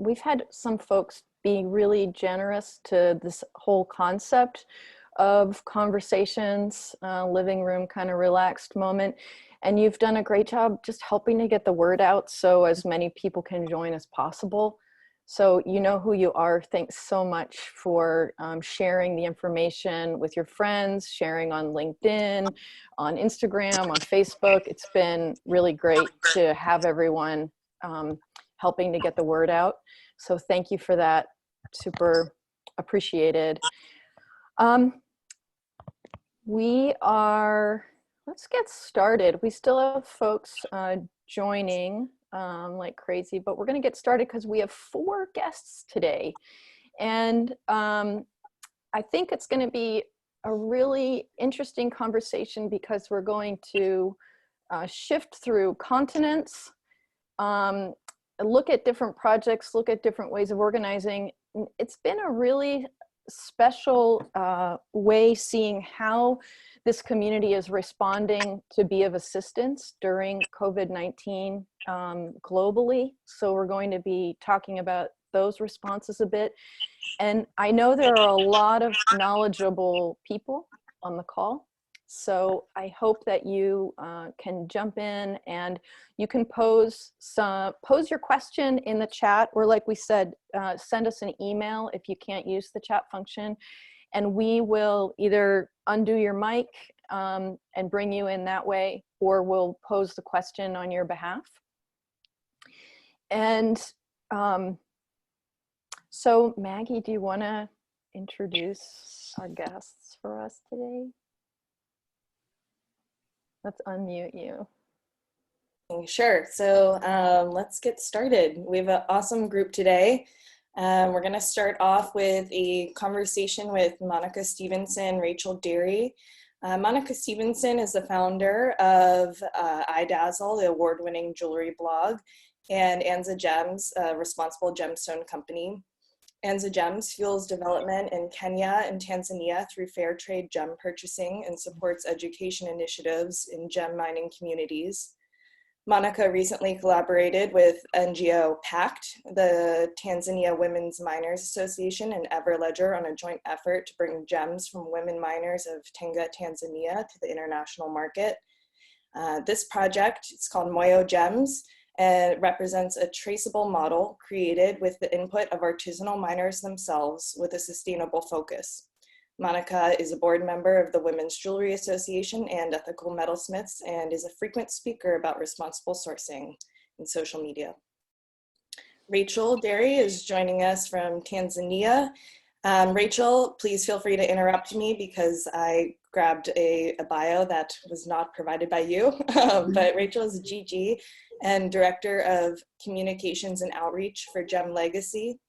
we've had some folks be really generous to this whole concept of conversations, living room kind of relaxed moment. And you've done a great job just helping to get the word out so as many people can join as possible. So you know who you are. Thanks so much for sharing the information with your friends, sharing on LinkedIn, on Instagram, on Facebook. It's been really great to have everyone helping to get the word out. So thank you for that. Super appreciated. Let's get started. We still have folks joining like crazy, but we're going to get started because we have 4 guests today. And I think it's going to be a really interesting conversation because we're going to shift through continents, look at different projects, look at different ways of organizing. It's been a really special way seeing how this community is responding to be of assistance during COVID-19 globally. So we're going to be talking about those responses a bit. And I know there are a lot of knowledgeable people on the call. So I hope that you can jump in and you can pose your question in the chat, or like we said, send us an email if you can't use the chat function, and we will either undo your mic and bring you in that way, or we'll pose the question on your behalf. And so Maggie, do you want to introduce our guests for us today? Let's unmute you. Sure. So let's get started. We have an awesome group today. We're going to start off with a conversation with Monica Stephenson, Rachel Dery. Monica Stephenson is the founder of iDazzle, the award-winning jewelry blog, and Anza Gems, a responsible gemstone company. Anza Gems fuels development in Kenya and Tanzania through fair trade gem purchasing and supports education initiatives in gem mining communities. Monica recently collaborated with NGO PACT, the Tanzania Women's Miners Association, and Everledger on a joint effort to bring gems from women miners of Tenga, Tanzania to the international market. This project, it's called Moyo Gems, and it represents a traceable model created with the input of artisanal miners themselves with a sustainable focus. Monica is a board member of the Women's Jewelry Association and Ethical Metalsmiths, and is a frequent speaker about responsible sourcing in social media. Rachel Dery is joining us from Tanzania. Rachel, please feel free to interrupt me because I grabbed a bio that was not provided by you, but Rachel is GG and Director of Communications and Outreach for Gem Legacy.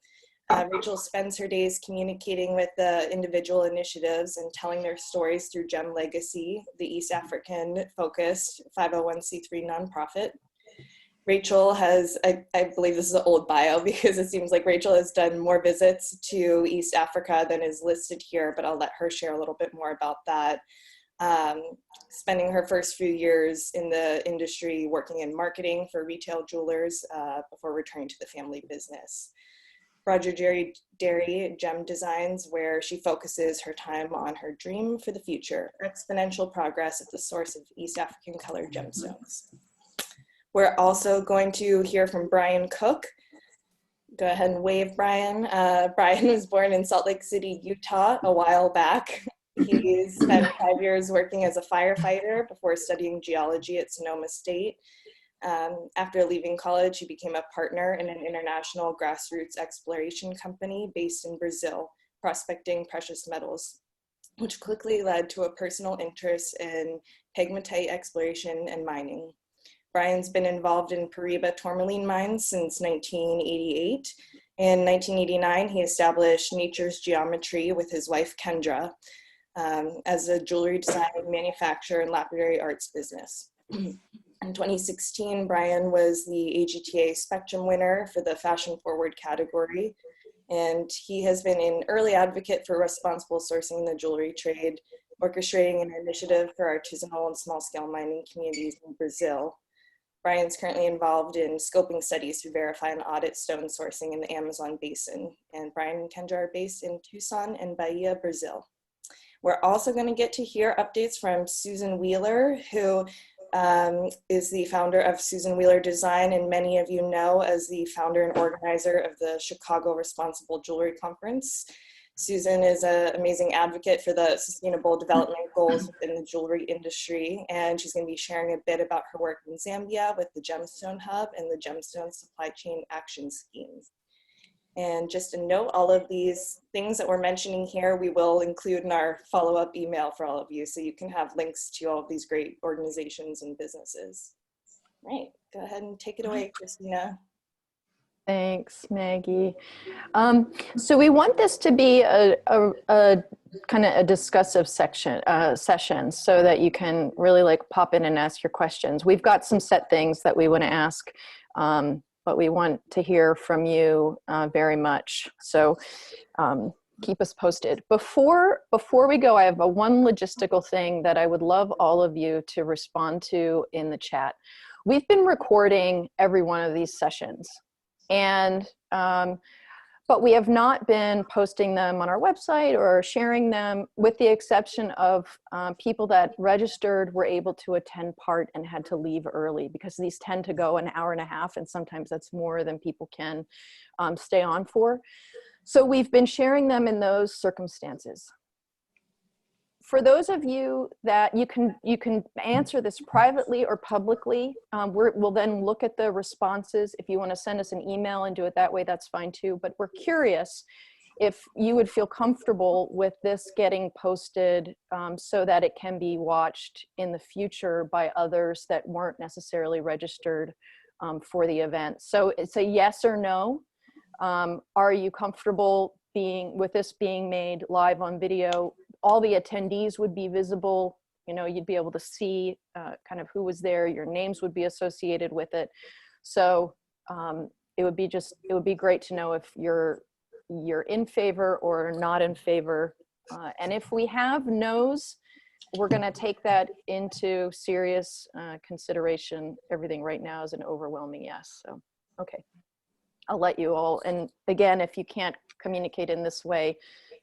Rachel spends her days communicating with the individual initiatives and telling their stories through Gem Legacy, the East African focused 501c3 nonprofit. Rachel has, I believe this is an old bio because it seems like Rachel has done more visits to East Africa than is listed here, but I'll let her share a little bit more about that. Spending her first few years in the industry working in marketing for retail jewelers before returning to the family business. Roger Dery Gem Designs, where she focuses her time on her dream for the future, exponential progress at the source of East African colored gemstones. We're also going to hear from Brian Cook. Go ahead and wave, Brian. Brian was born in Salt Lake City, Utah a while back. He spent 5 years working as a firefighter before studying geology at Sonoma State. After leaving college, he became a partner in an international grassroots exploration company based in Brazil, prospecting precious metals, which quickly led to a personal interest in pegmatite exploration and mining. Brian's been involved in Paraíba tourmaline mines since 1988. In 1989, he established Nature's Geometry with his wife, Kendra, as a jewelry design, manufacturer, and lapidary arts business. In 2016, Brian was the AGTA Spectrum winner for the Fashion Forward category, and he has been an early advocate for responsible sourcing in the jewelry trade, orchestrating an initiative for artisanal and small-scale mining communities in Brazil. Brian's currently involved in scoping studies to verify and audit stone sourcing in the Amazon basin. And Brian and Kendra are based in Tucson and Bahia, Brazil. We're also going to get to hear updates from Susan Wheeler, who is the founder of Susan Wheeler Design, and many of you know as the founder and organizer of the Chicago Responsible Jewelry Conference. Susan is an amazing advocate for the sustainable development goals within the jewelry industry, and she's going to be sharing a bit about her work in Zambia with the Gemstone Hub and the Gemstone Supply Chain Action Schemes. And just a note, all of these things that we're mentioning here, we will include in our follow-up email for all of you, so you can have links to all of these great organizations and businesses. Right, go ahead and take it away, Christina. Thanks, Maggie. So we want this to be a kind of a discussive session so that you can really like pop in and ask your questions. We've got some set things that we want to ask, but we want to hear from you very much. So keep us posted. Before we go, I have one logistical thing that I would love all of you to respond to in the chat. We've been recording every one of these sessions, and but we have not been posting them on our website or sharing them, with the exception of people that registered, were able to attend part and had to leave early, because these tend to go an hour and a half, and sometimes that's more than people can stay on for. So we've been sharing them in those circumstances. For those of you that you can answer this privately or publicly, we'll then look at the responses. If you want to send us an email and do it that way, that's fine too. But we're curious if you would feel comfortable with this getting posted so that it can be watched in the future by others that weren't necessarily registered for the event. So it's a yes or no. Are you comfortable with this being made live on video? All the attendees would be visible. You know, you'd be able to see kind of who was there. Your names would be associated with it. So it would be great to know if you're in favor or not in favor. And if we have no's, we're going to take that into serious consideration. Everything right now is an overwhelming yes. So, okay. I'll let you all, and again, if you can't communicate in this way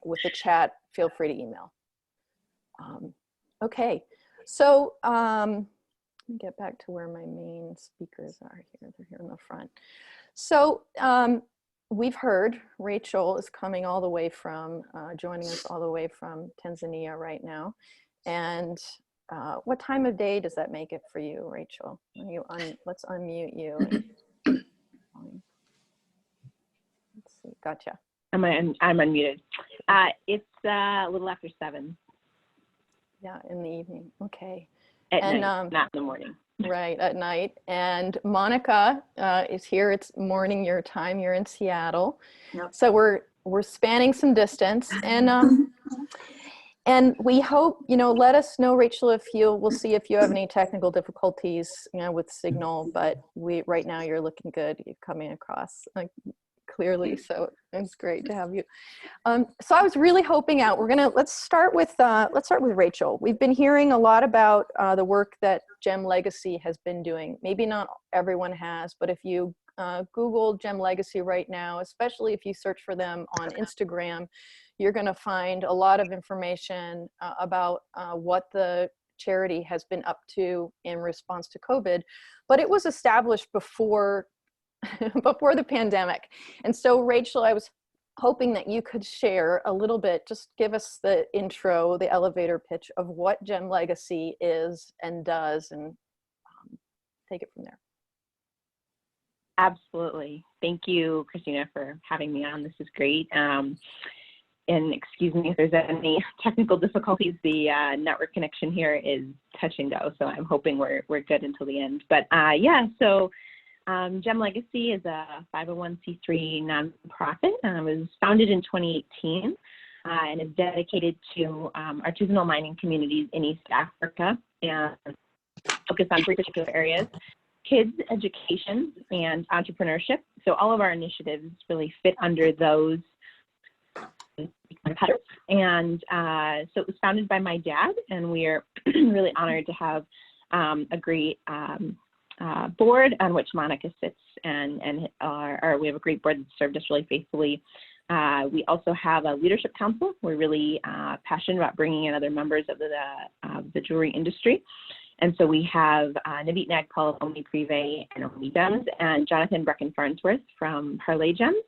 with the chat, feel free to email. Okay, so let me get back to where my main speakers are here. They're here in the front. So we've heard Rachel is coming all the way from, joining us all the way from Tanzania right now. And what time of day does that make it for you, Rachel? Let's unmute you. Let's see, gotcha. I'm unmuted. It's a little after 7. Yeah, in the evening. Okay. At night, not in the morning. Right, at night. And Monica is here. It's morning your time. You're in Seattle. Yep. So we're spanning some distance, and we hope, let us know, Rachel, we'll see if you have any technical difficulties, with signal. But right now you're looking good. You're coming across clearly, so it's great to have you. So I was really hoping out. Let's start with Rachel. We've been hearing a lot about the work that Gem Legacy has been doing. Maybe not everyone has, but if you Google Gem Legacy right now, especially if you search for them on Instagram, you're going to find a lot of information about what the charity has been up to in response to COVID. But it was established before the pandemic. And so, Rachel, I was hoping that you could share a little bit, just give us the intro, the elevator pitch of what Gem Legacy is and does, and take it from there. Absolutely. Thank you, Christina, for having me on. This is great. And excuse me if there's any technical difficulties. The network connection here is touch and go, so I'm hoping we're good until the end. But yeah, so Gem Legacy is a 501c3 nonprofit. It was founded in 2018 and is dedicated to artisanal mining communities in East Africa and focused on 3 particular areas: kids, education, and entrepreneurship. So all of our initiatives really fit under those. And so it was founded by my dad, and we are really honored to have a great board on which Monica sits, and we have a great board that served us really faithfully. We also have a leadership council. We're really passionate about bringing in other members of the jewelry industry. And so we have Navit Nagpal of Omni Privé and Omni Gems, and Jonathan Brecken-Farnsworth from Parlay Gems.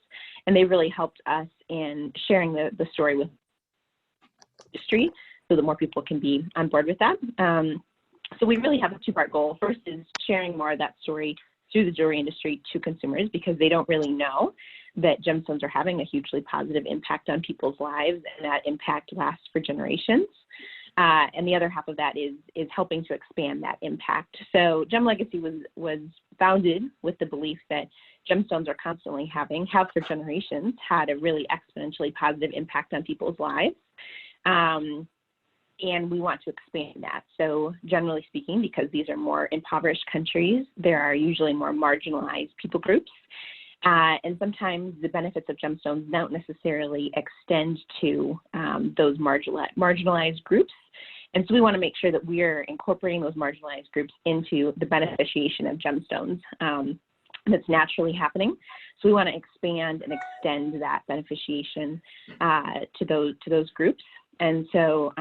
And they really helped us in sharing the story with the industry so that more people can be on board with that. So we really have a two-part goal. First is sharing more of that story through the jewelry industry to consumers, because they don't really know that gemstones are having a hugely positive impact on people's lives, and that impact lasts for generations. And the other half of that is helping to expand that impact. So Gem Legacy was founded with the belief that gemstones are constantly have for generations, had a really exponentially positive impact on people's lives. And we want to expand that. So generally speaking, because these are more impoverished countries, there are usually more marginalized people groups. And sometimes the benefits of gemstones don't necessarily extend to those marginalized groups. And so we want to make sure that we're incorporating those marginalized groups into the beneficiation of gemstones that's naturally happening. So we want to expand and extend that beneficiation to those groups. And so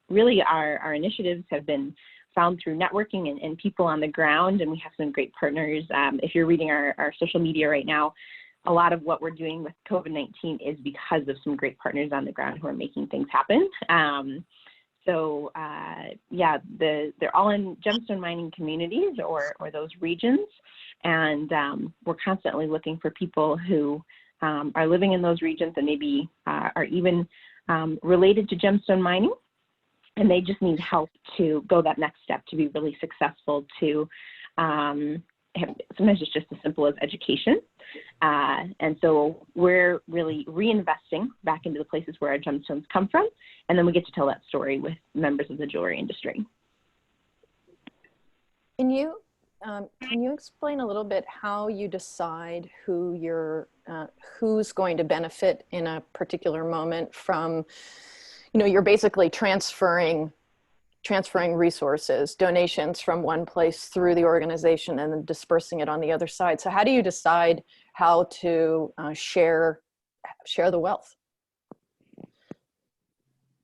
really our initiatives have been found through networking and people on the ground, and we have some great partners. If you're reading our social media right now, a lot of what we're doing with COVID-19 is because of some great partners on the ground who are making things happen. Yeah, they're all in gemstone mining communities or those regions, and we're constantly looking for people who are living in those regions and maybe are even related to gemstone mining, and they just need help to go that next step to be really successful. To sometimes it's just as simple as education, and so we're really reinvesting back into the places where our gemstones come from, and then we get to tell that story with members of the jewelry industry. Can you explain a little bit how you decide who's going to benefit in a particular moment from, you're basically transferring resources, donations from one place through the organization and then dispersing it on the other side. So how do you decide how to share the wealth?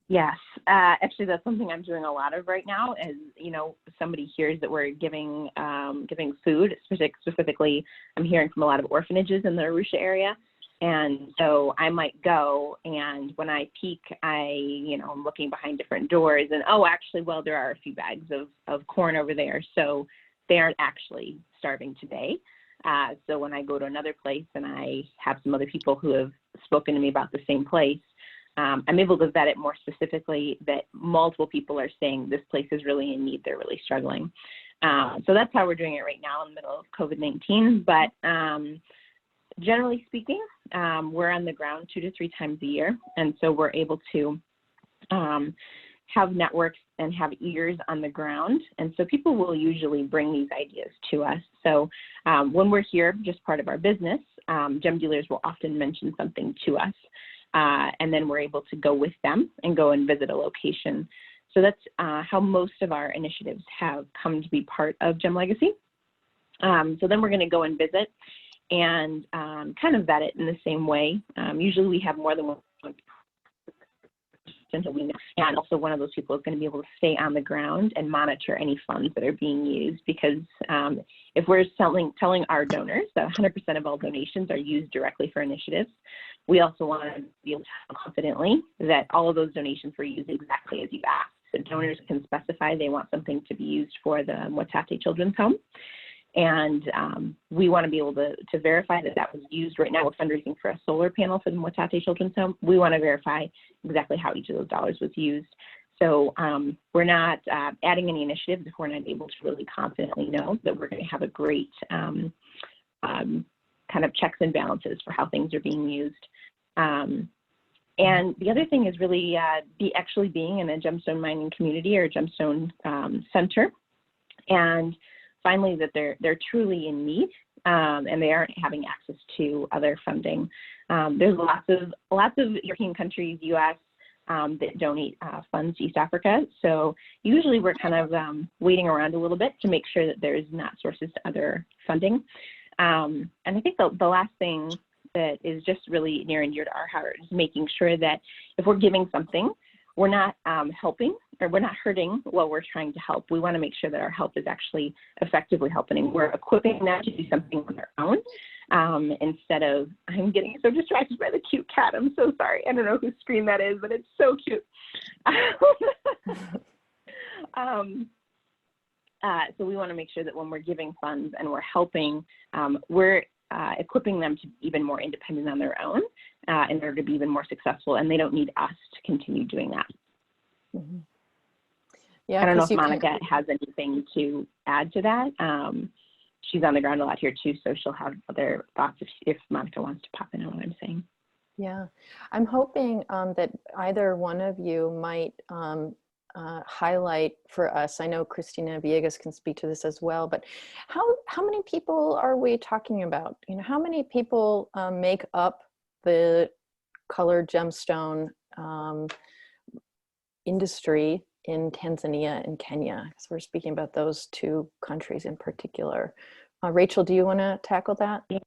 Yes, actually that's something I'm doing a lot of right now. As somebody hears that we're giving food, specifically I'm hearing from a lot of orphanages in the Arusha area. And so I might go, and when I peek, I'm looking behind different doors, and there are a few bags of corn over there, so they aren't actually starving today. So when I go to another place and I have some other people who have spoken to me about the same place, I'm able to vet it more specifically that multiple people are saying this place is really in need, they're really struggling. So that's how we're doing it right now in the middle of COVID-19. But generally speaking, we're on the ground 2 to 3 times a year. And so we're able to have networks and have ears on the ground. And so people will usually bring these ideas to us. So when we're here, just part of our business, gem dealers will often mention something to us. And then we're able to go with them and go and visit a location. So that's how most of our initiatives have come to be part of Gem Legacy. So then we're going to go and visit and kind of vet it in the same way. Usually we have more than one and also one of those people is going to be able to stay on the ground and monitor any funds that are being used, because if we're telling our donors that 100% of all donations are used directly for initiatives, we also want to be able to tell confidently that all of those donations were used exactly as you asked. So donors can specify they want something to be used for the Mwatate Children's Home. And we want to be able to verify that was used. Right now we're fundraising for a solar panel for the Mwatate Children's Home. We want to verify exactly how each of those dollars was used. So we're not adding any initiatives if we're not able to really confidently know that we're going to have a great kind of checks and balances for how things are being used. And the other thing is really actually being in a gemstone mining community or a gemstone center. And finally, that they're truly in need and they aren't having access to other funding. There's lots of European countries, U.S., that donate funds to East Africa. So usually we're kind of waiting around a little bit to make sure that there's not sources to other funding. And I think the last thing that is just really near and dear to our heart is making sure that if we're giving something, we're not helping or we're not hurting while we're trying to help. We want to make sure that our help is actually effectively helping. We're equipping them to do something on their own instead of, I'm getting so distracted by the cute cat. I'm so sorry. I don't know whose screen that is, but it's so cute. So we want to make sure that when we're giving funds and we're helping, we're equipping them to be even more independent on their own in order to be even more successful, and they don't need us to continue doing that. Mm-hmm. Yeah, I don't know if Monica has anything to add to that. She's on the ground a lot here too, so she'll have other thoughts if Monica wants to pop in on what I'm saying. Yeah, I'm hoping that either one of you might highlight for us. I know Christina Villegas can speak to this as well, but how many people are we talking about? You know, how many people make up the colored gemstone industry in Tanzania and Kenya? Because we're speaking about those two countries in particular. Rachel, do you want to tackle that? Yeah.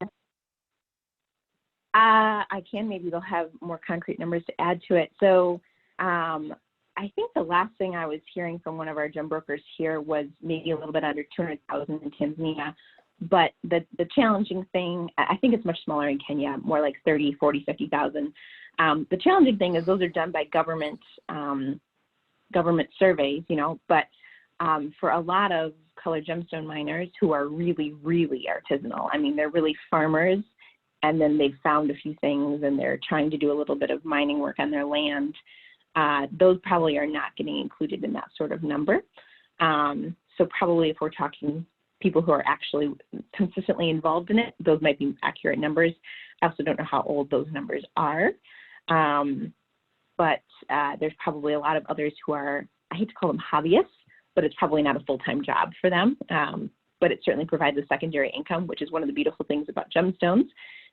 I can. Maybe they'll have more concrete numbers to add to it. So I think the last thing I was hearing from one of our gem brokers here was maybe a little bit under 200,000 in Tanzania. But the challenging thing, I think it's much smaller in Kenya, more like 30, 40, 50,000. The challenging thing is those are done by government surveys, you know, but for a lot of colored gemstone miners who are really, really artisanal, I mean, they're really farmers, and then they've found a few things and they're trying to do a little bit of mining work on their land. Those probably are not getting included in that sort of number. So probably if we're talking people who are actually consistently involved in it, those might be accurate numbers. I also don't know how old those numbers are. But there's probably a lot of others who are, I hate to call them hobbyists, but it's probably not a full-time job for them. But it certainly provides a secondary income, which is one of the beautiful things about gemstones,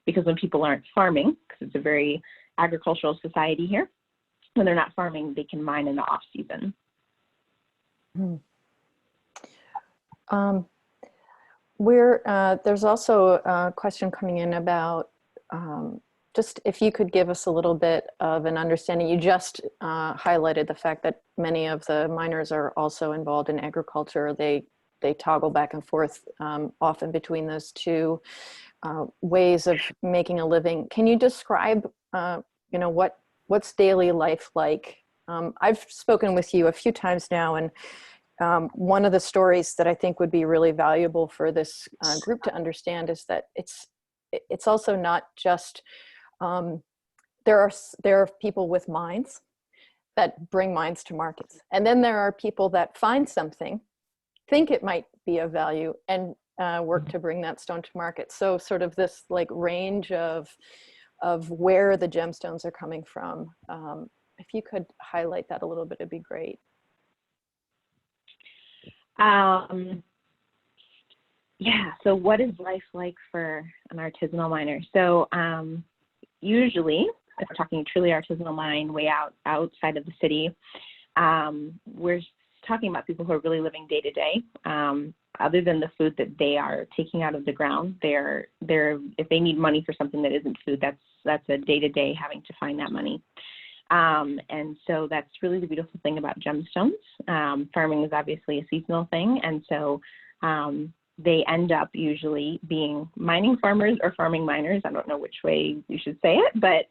because when people aren't farming, because it's a very agricultural society here, when they're not farming, they can mine in the off season. There's also a question coming in about just if you could give us a little bit of an understanding. You just highlighted the fact that many of the miners are also involved in agriculture. They toggle back and forth often between those two ways of making a living. Can you describe, you know, what's daily life like? I've spoken with you a few times now, and one of the stories that I think would be really valuable for this group to understand is that it's also not just, there are people with mines that bring mines to markets. And then there are people that find something, think it might be of value, and work to bring that stone to market. So sort of this like range of where the gemstones are coming from. If you could highlight that a little bit, it'd be great. Yeah, so what is life like for an artisanal miner? So usually, if we're talking truly artisanal mine way outside of the city, we're talking about people who are really living day to day. Other than the food that they are taking out of the ground, they're if they need money for something that isn't food, that's a day to day having to find that money. And so that's really the beautiful thing about gemstones. Farming is obviously a seasonal thing, and so they end up usually being mining farmers or farming miners. I don't know which way you should say it, but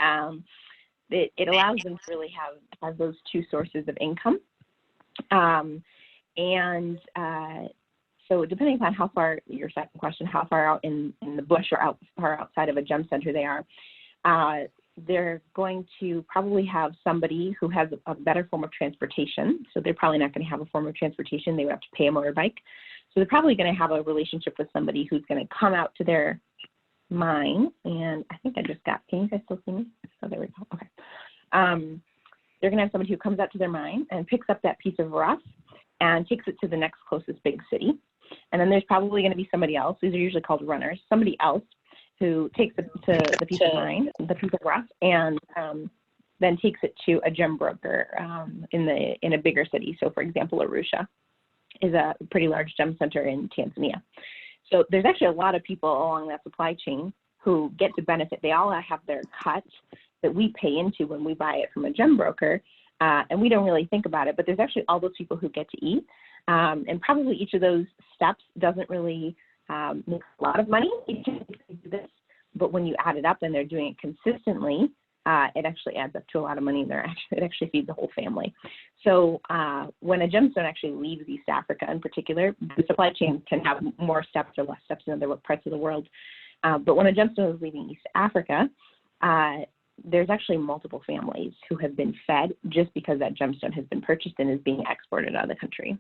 it allows them to really have those two sources of income. So depending upon how far, your second question, how far out in the bush or far outside of a gem center they are, they're going to probably have somebody who has a better form of transportation. So they're probably not going to have a form of transportation. They would have to pay a motorbike. So they're probably going to have a relationship with somebody who's going to come out to their mine. And I think I just got, can you guys still see me? Oh, there we go. Okay. They're going to have somebody who comes out to their mine and picks up that piece of rough and takes it to the next closest big city. And then there's probably going to be somebody else, these are usually called runners, somebody else who takes the piece of mine, the piece of rough, and then takes it to a gem broker in a bigger city. So for example, Arusha is a pretty large gem center in Tanzania. So there's actually a lot of people along that supply chain who get to benefit. They all have their cut that we pay into when we buy it from a gem broker, and we don't really think about it, but there's actually all those people who get to eat. And probably each of those steps doesn't really make a lot of money, but when you add it up and they're doing it consistently, it actually adds up to a lot of money. It actually feeds the whole family. So when a gemstone actually leaves East Africa in particular, the supply chain can have more steps or less steps in other parts of the world. But when a gemstone is leaving East Africa, there's actually multiple families who have been fed just because that gemstone has been purchased and is being exported out of the country.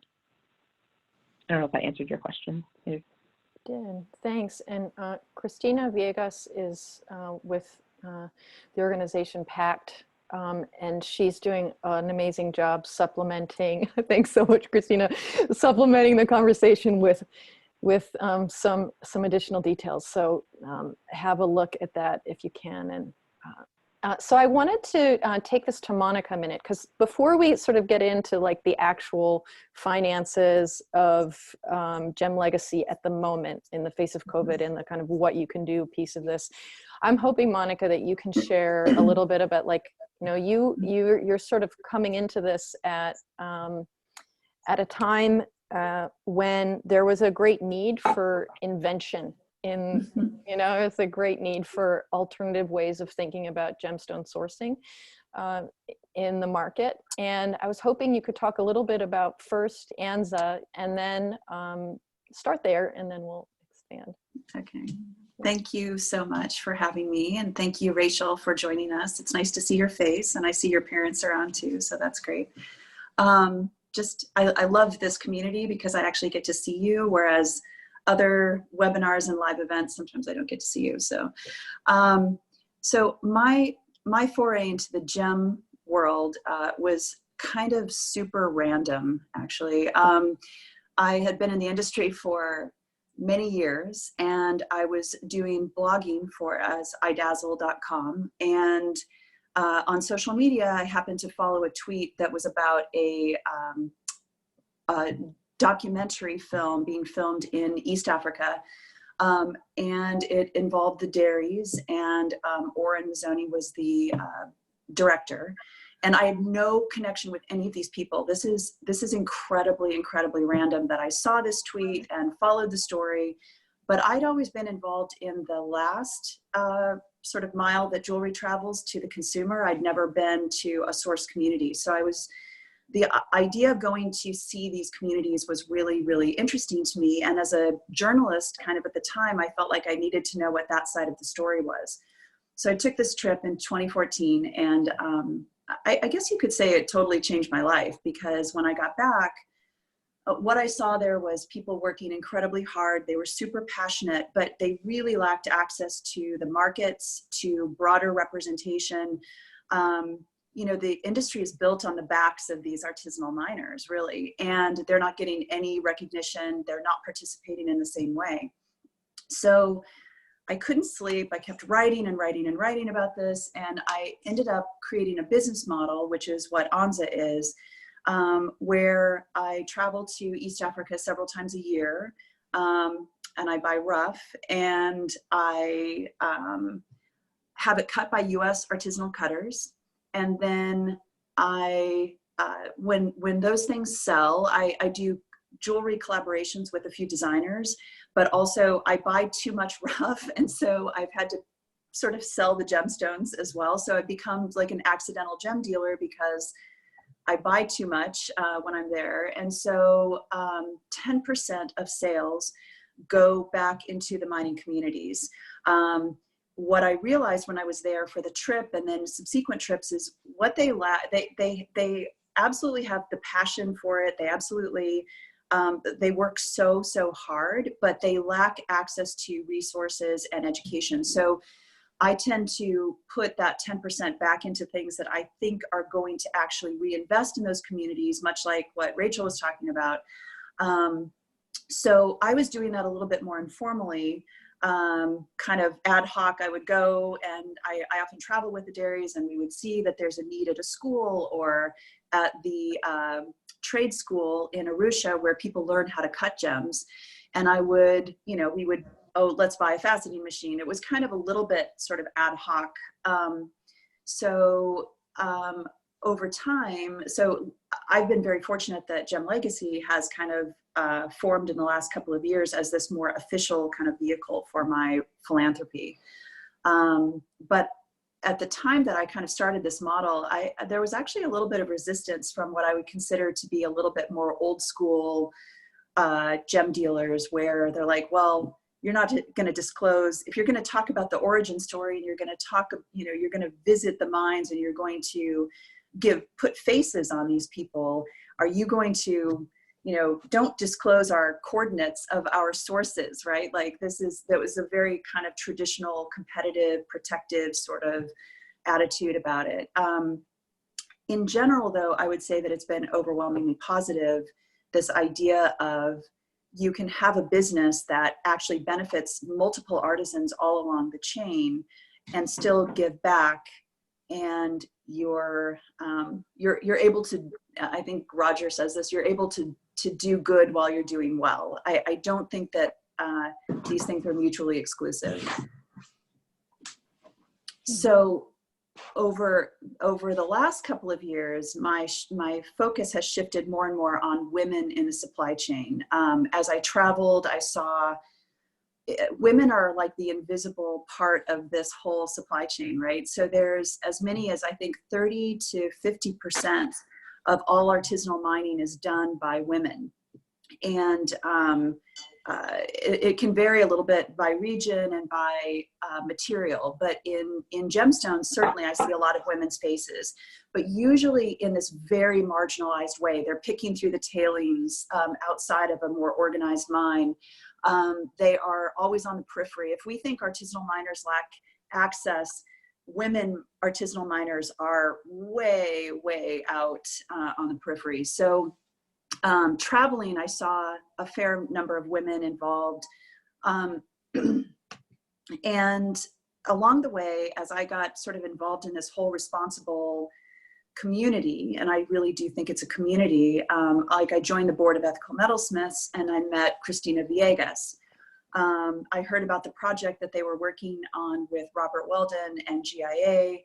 I don't know if I answered your question. Did. Thanks. And Christina Viegas is with the organization PACT, and she's doing an amazing job supplementing. Thanks so much, Christina, supplementing the conversation with some additional details. So have a look at that if you can. And so I wanted to take this to Monica a minute, because before we sort of get into like the actual finances of Gem Legacy at the moment in the face of COVID and the kind of what you can do piece of this, I'm hoping, Monica, that you can share a little bit about, like, you know, you're sort of coming into this at a time when there was a great need for invention. You know, it's a great need for alternative ways of thinking about gemstone sourcing in the market. And I was hoping you could talk a little bit about first Anza, and then start there, and then we'll expand. Okay. Thank you so much for having me. And thank you, Rachel, for joining us. It's nice to see your face, and I see your parents are on too, so that's great. I love this community because I actually get to see you, whereas other webinars and live events, sometimes I don't get to see you. So, so my foray into the gem world was kind of super random, actually. I had been in the industry for many years, and I was doing blogging for idazzle.com, and on social media, I happened to follow a tweet that was about a documentary film being filmed in East Africa, and it involved the Derys, and Oren Mazzoni was the director. And I had no connection with any of these people. This is incredibly, incredibly random that I saw this tweet and followed the story, but I'd always been involved in the last sort of mile that jewelry travels to the consumer. I'd never been to a source community. So the idea of going to see these communities was really, really interesting to me. And as a journalist, kind of at the time, I felt like I needed to know what that side of the story was. So I took this trip in 2014, and I guess you could say it totally changed my life, because when I got back, what I saw there was people working incredibly hard. They were super passionate, but they really lacked access to the markets, to broader representation. You know, the industry is built on the backs of these artisanal miners, really, and they're not getting any recognition. They're not participating in the same way. So I couldn't sleep. I kept writing and writing and writing about this, and I ended up creating a business model, which is what Anza is, where I travel to East Africa several times a year, and I buy rough, and I have it cut by US artisanal cutters. And then when those things sell, I do jewelry collaborations with a few designers, but also I buy too much rough. And so I've had to sort of sell the gemstones as well. So it becomes like an accidental gem dealer because I buy too much when I'm there. And so 10% of sales go back into the mining communities. What I realized when I was there for the trip and then subsequent trips is what they lack. They absolutely have the passion for it. They absolutely, they work so hard, but they lack access to resources and education. So I tend to put that 10% back into things that I think are going to actually reinvest in those communities, much like what Rachel was talking about. So I was doing that a little bit more informally. kind of ad hoc, I would go, and I often travel with the dairies, and we would see that there's a need at a school or at the trade school in Arusha where people learn how to cut gems. And I would, we would, oh, let's buy a faceting machine. It was kind of a little bit sort of ad hoc. Over time, so I've been very fortunate that Gem Legacy has kind of formed in the last couple of years as this more official kind of vehicle for my philanthropy. But at the time that I kind of started this model, there was actually a little bit of resistance from what I would consider to be a little bit more old school gem dealers, where they're like, well, you're not going to disclose, if you're going to talk about the origin story and you're going to talk, you're going to visit the mines and you're going to put faces on these people, are you going to, don't disclose our coordinates of our sources, right? Like that was a very kind of traditional, competitive, protective sort of attitude about it. In general, though, I would say that it's been overwhelmingly positive, this idea of you can have a business that actually benefits multiple artisans all along the chain and still give back, and you're able to, I think Roger says this, you're able to do good while you're doing well. I don't think that these things are mutually exclusive. So over the last couple of years, my focus has shifted more and more on women in the supply chain. As I traveled, I saw women are like the invisible part of this whole supply chain, right? So there's as many as, I think, 30 to 50% of all artisanal mining is done by women. And it can vary a little bit by region and by material, but in gemstones, certainly I see a lot of women's faces, but usually in this very marginalized way. They're picking through the tailings outside of a more organized mine. They are always on the periphery. If we think artisanal miners lack access, women artisanal miners are way, way out on the periphery. So traveling, I saw a fair number of women involved. And along the way, as I got sort of involved in this whole responsible community, and I really do think it's a community, like I joined the board of ethical metalsmiths and I met Christina Villegas. I heard about the project that they were working on with Robert Weldon and GIA,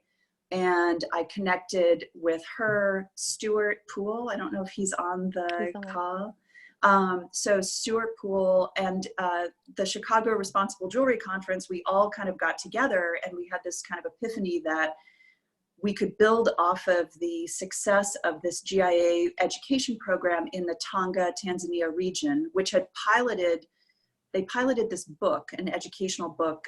and I connected with her, Stuart Poole. I don't know if he's on the call. So Stuart Poole and the Chicago Responsible Jewelry Conference, we all kind of got together and we had this kind of epiphany that we could build off of the success of this GIA education program in the Tanga, Tanzania region, which had they piloted this book, an educational book,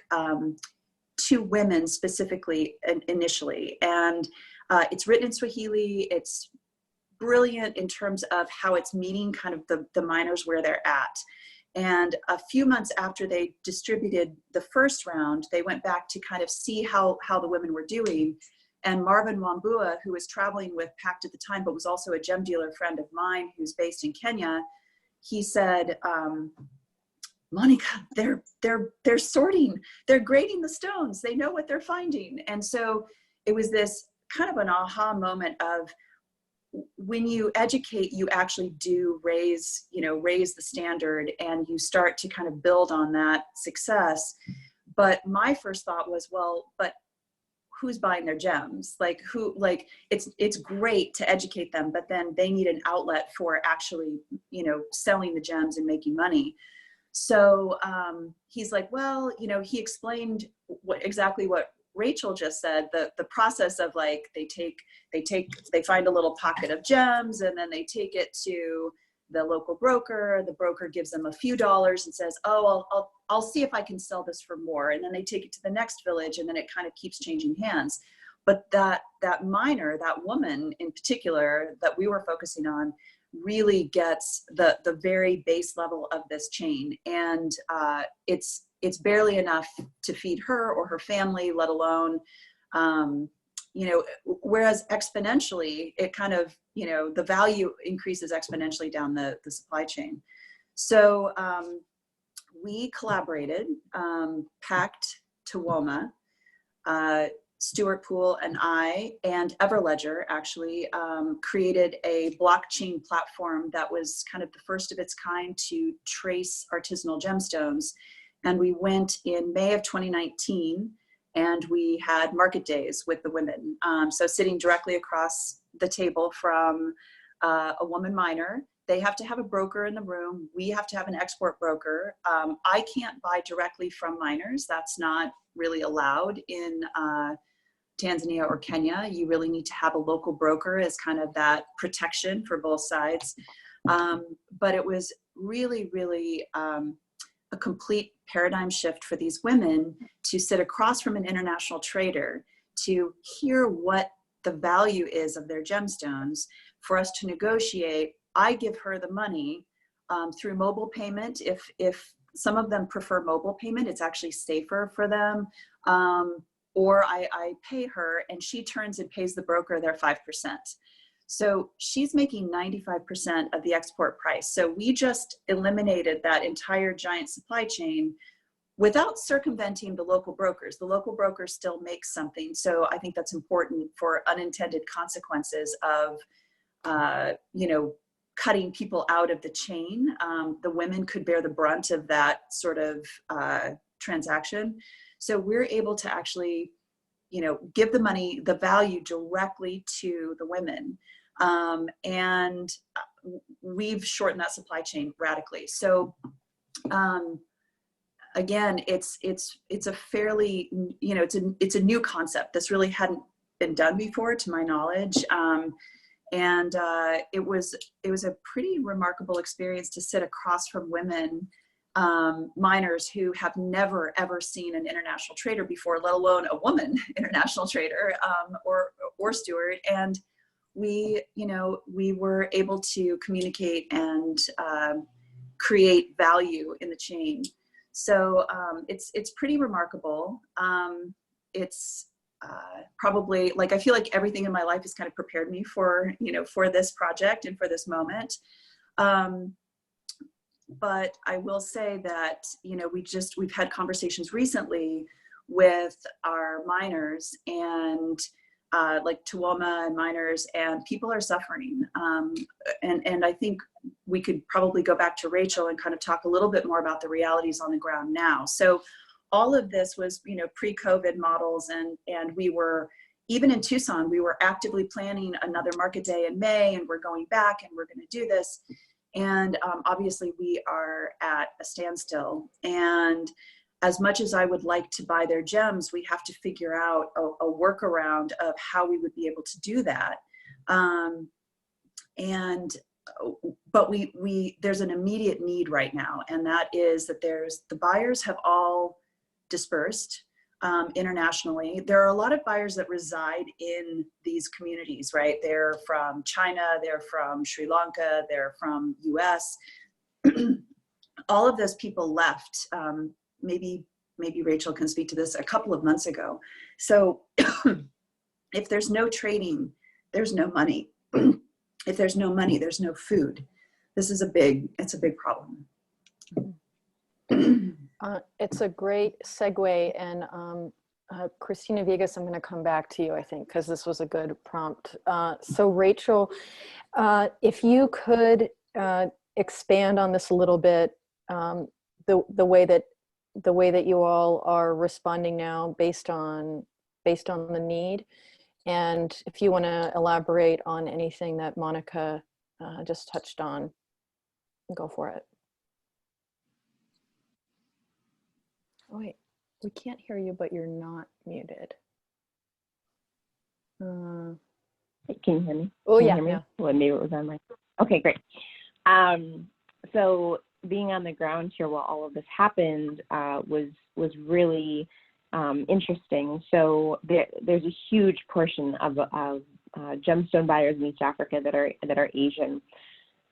to women specifically initially. And it's written in Swahili. It's brilliant in terms of how it's meeting kind of the miners where they're at. And a few months after they distributed the first round, they went back to kind of see how the women were doing. And Marvin Wambua, who was traveling with Pact at the time, but was also a gem dealer friend of mine who's based in Kenya, he said, Monica, they're sorting, they're grading the stones, they know what they're finding. And so it was this kind of an aha moment of, when you educate, you actually do raise the standard, and you start to kind of build on that success. But my first thought was, well, but who's buying their gems? Like it's great to educate them, but then they need an outlet for actually, selling the gems and making money. So he's like, well, he explained exactly what Rachel just said, the process of like, they find a little pocket of gems and then they take it to the local broker. The broker gives them a few dollars and says, oh, I'll see if I can sell this for more. And then they take it to the next village, and then it kind of keeps changing hands. But that miner, that woman in particular that we were focusing on, really gets the very base level of this chain. And it's barely enough to feed her or her family, let alone, whereas exponentially, it kind of, the value increases exponentially down the supply chain. So we collaborated, Pact, Tawoma, Stuart Poole and I, and Everledger actually created a blockchain platform that was kind of the first of its kind to trace artisanal gemstones. And we went in May of 2019, and we had market days with the women. So sitting directly across the table from a woman miner. They have to have a broker in the room. We have to have an export broker. I can't buy directly from miners. That's not really allowed in Tanzania or Kenya. You really need to have a local broker as kind of that protection for both sides. But it was really, really a complete paradigm shift for these women to sit across from an international trader, to hear what the value is of their gemstones, for us to negotiate. I give her the money through mobile payment. If some of them prefer mobile payment, it's actually safer for them. Or I pay her and she turns and pays the broker their 5%. So she's making 95% of the export price. So we just eliminated that entire giant supply chain without circumventing the local brokers. The local brokers still make something. So I think that's important for unintended consequences of, you know, cutting people out of the chain. The women could bear the brunt of that sort of transaction. So we're able to actually, you know, give the money, the value directly to the women. And we've shortened that supply chain radically. So again, it's a fairly, you know, it's a new concept. This really hadn't been done before, to my knowledge. And it was a pretty remarkable experience to sit across from women miners who have never ever seen an international trader before, let alone a woman international trader or steward. And we, you know, we were able to communicate and create value in the chain. So it's pretty remarkable. It's probably, like, I feel like everything in my life has kind of prepared me for, you know, for this project and for this moment. But I will say that, you know, we've had conversations recently with our miners and like Tawoma and miners, and people are suffering. And I think we could probably go back to Rachel and kind of talk a little bit more about the realities on the ground now. So all of this was, you know, pre-COVID models, and we were, even in Tucson, we were actively planning another market day in May, and we're going back and we're going to do this. And obviously we are at a standstill. And as much as I would like to buy their gems, we have to figure out a workaround of how we would be able to do that. But there's an immediate need right now, and that is that the buyers have all dispersed internationally. There are a lot of buyers that reside in these communities, right? They're from China, they're from Sri Lanka, they're from US. All of those people left, maybe Rachel can speak to this, a couple of months ago. So if there's no trading, there's no money. If there's no money, there's no food. It's a big problem. It's a great segue, and Christina Viegas, I'm going to come back to you, I think, because this was a good prompt. So Rachel, if you could expand on this a little bit, the way that you all are responding now based on the need, and if you want to elaborate on anything that Monica just touched on, go for it. Oh, wait, we can't hear you, but you're not muted. Can you hear me? Oh, yeah. Hear me? Yeah. Well, maybe it was on my. Okay, great. So being on the ground here while all of this happened was really interesting. So there's a huge portion of gemstone buyers in East Africa that are Asian.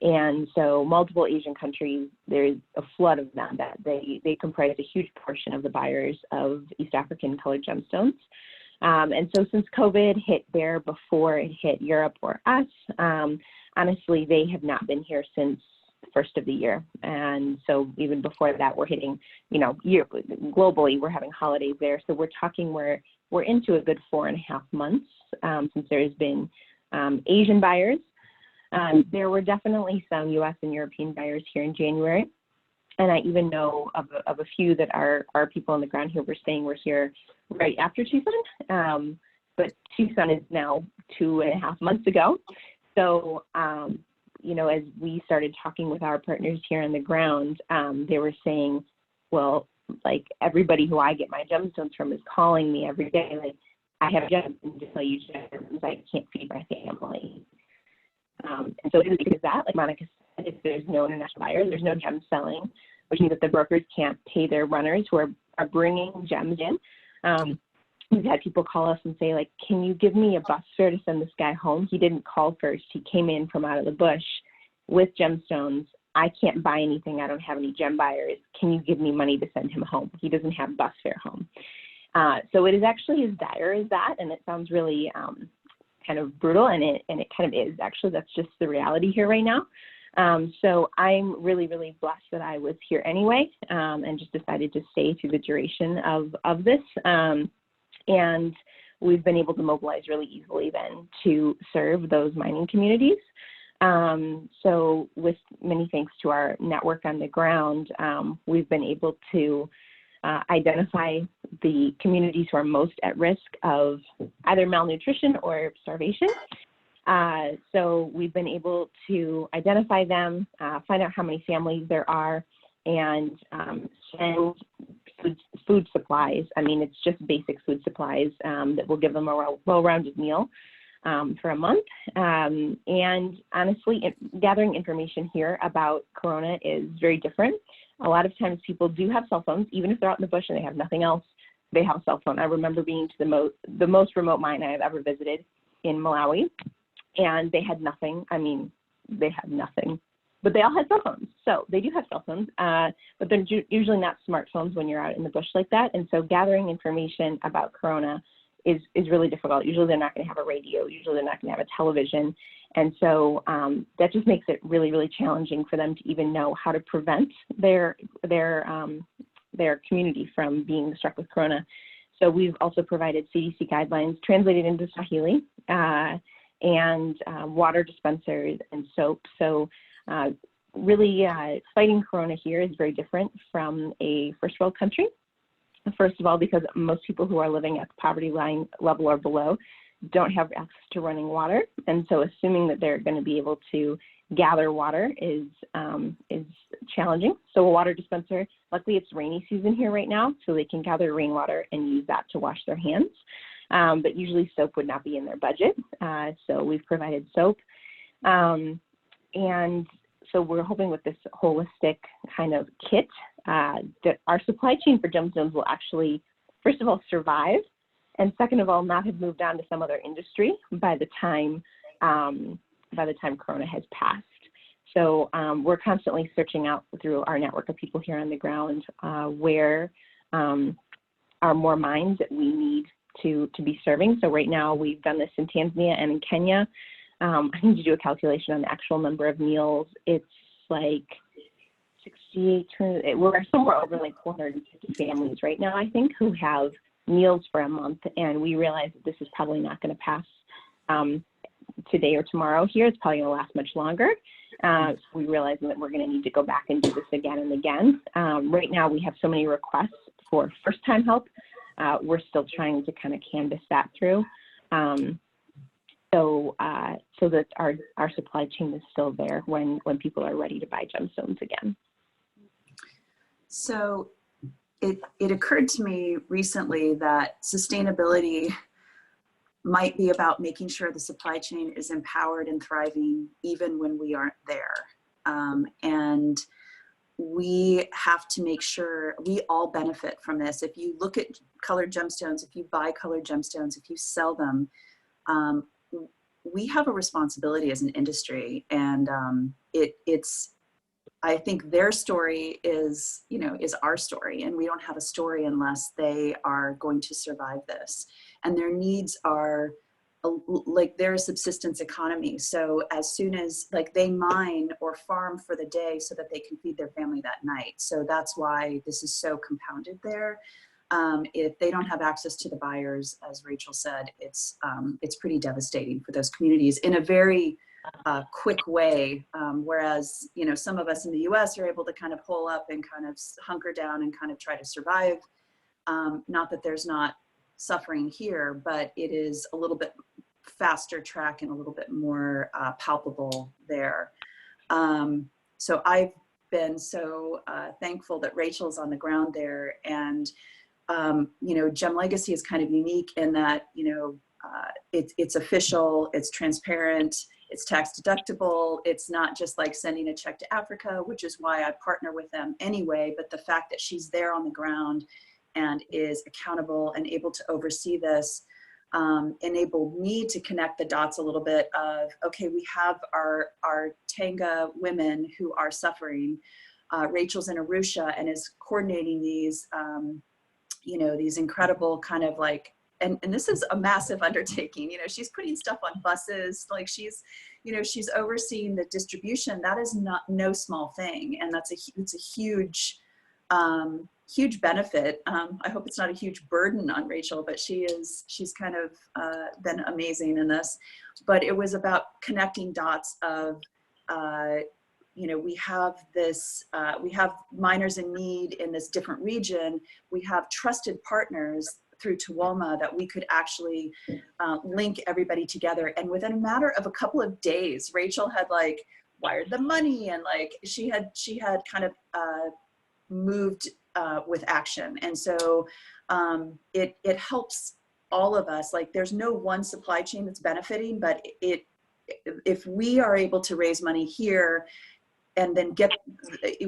And so multiple Asian countries, there's a flood of them that they comprise a huge portion of the buyers of East African colored gemstones. And so since COVID hit there before it hit Europe or us, honestly, they have not been here since first of the year. And so even before that, we're hitting, globally, we're having holidays there. So we're talking we're into a good 4.5 months since there's been Asian buyers. There were definitely some US and European buyers here in January. And I even know of a few that are people on the ground here were saying we're here right after Tucson. But Tucson is now 2.5 months ago. So, as we started talking with our partners here on the ground, they were saying, well, like everybody who I get my gemstones from is calling me every day. Like, I have gems to tell you gems. I can't feed my family. And so it is because that, like Monica said, if there's no international buyers, there's no gem selling, which means that the brokers can't pay their runners who are bringing gems in. We've had people call us and say, like, can you give me a bus fare to send this guy home? He didn't call first. He came in from out of the bush with gemstones. I can't buy anything. I don't have any gem buyers. Can you give me money to send him home? He doesn't have bus fare home. So it is actually as dire as that, and it sounds really kind of brutal, and it kind of is. Actually, that's just the reality here right now. So I'm really, really blessed that I was here anyway, and just decided to stay through the duration of this. And we've been able to mobilize really easily then to serve those mining communities. So with many thanks to our network on the ground, we've been able to identify the communities who are most at risk of either malnutrition or starvation. So we've been able to identify them, find out how many families there are, and send food supplies. I mean, it's just basic food supplies that will give them a well-rounded meal for a month. And honestly, gathering information here about Corona is very different. A lot of times people do have cell phones, even if they're out in the bush and they have nothing else, they have a cell phone. I remember being to the most remote mine I have ever visited in Malawi, and they had nothing. I mean, they had nothing, but they all had cell phones. So they do have cell phones, but they're usually not smartphones when you're out in the bush like that. And so gathering information about Corona is really difficult. Usually they're not going to have a radio. Usually they're not going to have a television. And so that just makes it really, really challenging for them to even know how to prevent their community from being struck with Corona. So we've also provided CDC guidelines translated into Swahili and water dispensers and soap. So really fighting Corona here is very different from a first world country. First of all, because most people who are living at the poverty line level or below don't have access to running water. And so assuming that they're going to be able to gather water is challenging. So a water dispenser, luckily it's rainy season here right now, so they can gather rainwater and use that to wash their hands. But usually soap would not be in their budget. So we've provided soap. And so we're hoping with this holistic kind of kit that our supply chain for gemstones will actually, first of all, survive, and second of all, not have moved on to some other industry by the time Corona has passed. So we're constantly searching out through our network of people here on the ground where are more mines that we need to be serving. So right now we've done this in Tanzania and in Kenya. I need to do a calculation on the actual number of meals. It's like 68, we're somewhere over like 450 families right now, I think, who have meals for a month. And we realize that this is probably not going to pass today or tomorrow here. It's probably going to last much longer. So we realize that we're going to need to go back and do this again and again. Right now we have so many requests for first-time help. We're still trying to kind of canvas that through. So that our supply chain is still there when people are ready to buy gemstones again. So it occurred to me recently that sustainability might be about making sure the supply chain is empowered and thriving even when we aren't there. And we have to make sure we all benefit from this. If you look at colored gemstones, if you buy colored gemstones, if you sell them, we have a responsibility as an industry, and I think their story is our story, and we don't have a story unless they are going to survive this. And their needs are like they're a subsistence economy. So as soon as like they mine or farm for the day so that they can feed their family that night. So that's why this is so compounded there. If they don't have access to the buyers, as Rachel said, it's pretty devastating for those communities in a very quick way. Whereas, you know, some of us in the US are able to kind of hole up and kind of hunker down and kind of try to survive. Not that there's not suffering here, but it is a little bit faster track and a little bit more palpable there. So I've been so thankful that Rachel's on the ground there. And you know, Gem Legacy is kind of unique in that, you know, it's official, it's transparent, it's tax deductible. It's not just like sending a check to Africa, which is why I partner with them anyway. But the fact that she's there on the ground and is accountable and able to oversee this enabled me to connect the dots a little bit of, okay, we have our Tanga women who are suffering. Rachel's in Arusha and is coordinating these, you know, these incredible kind of like, and this is a massive undertaking. You know, she's putting stuff on buses, like she's, you know, she's overseeing the distribution. That is no small thing. And it's a huge, huge benefit. I hope it's not a huge burden on Rachel, but she's kind of been amazing in this. But it was about connecting dots of, you know, we have this, we have miners in need in this different region. We have trusted partners through Tuwalma that we could actually link everybody together. And within a matter of a couple of days, Rachel had like wired the money and like she had kind of moved with action. And so it helps all of us. Like there's no one supply chain that's benefiting, but if we are able to raise money here and then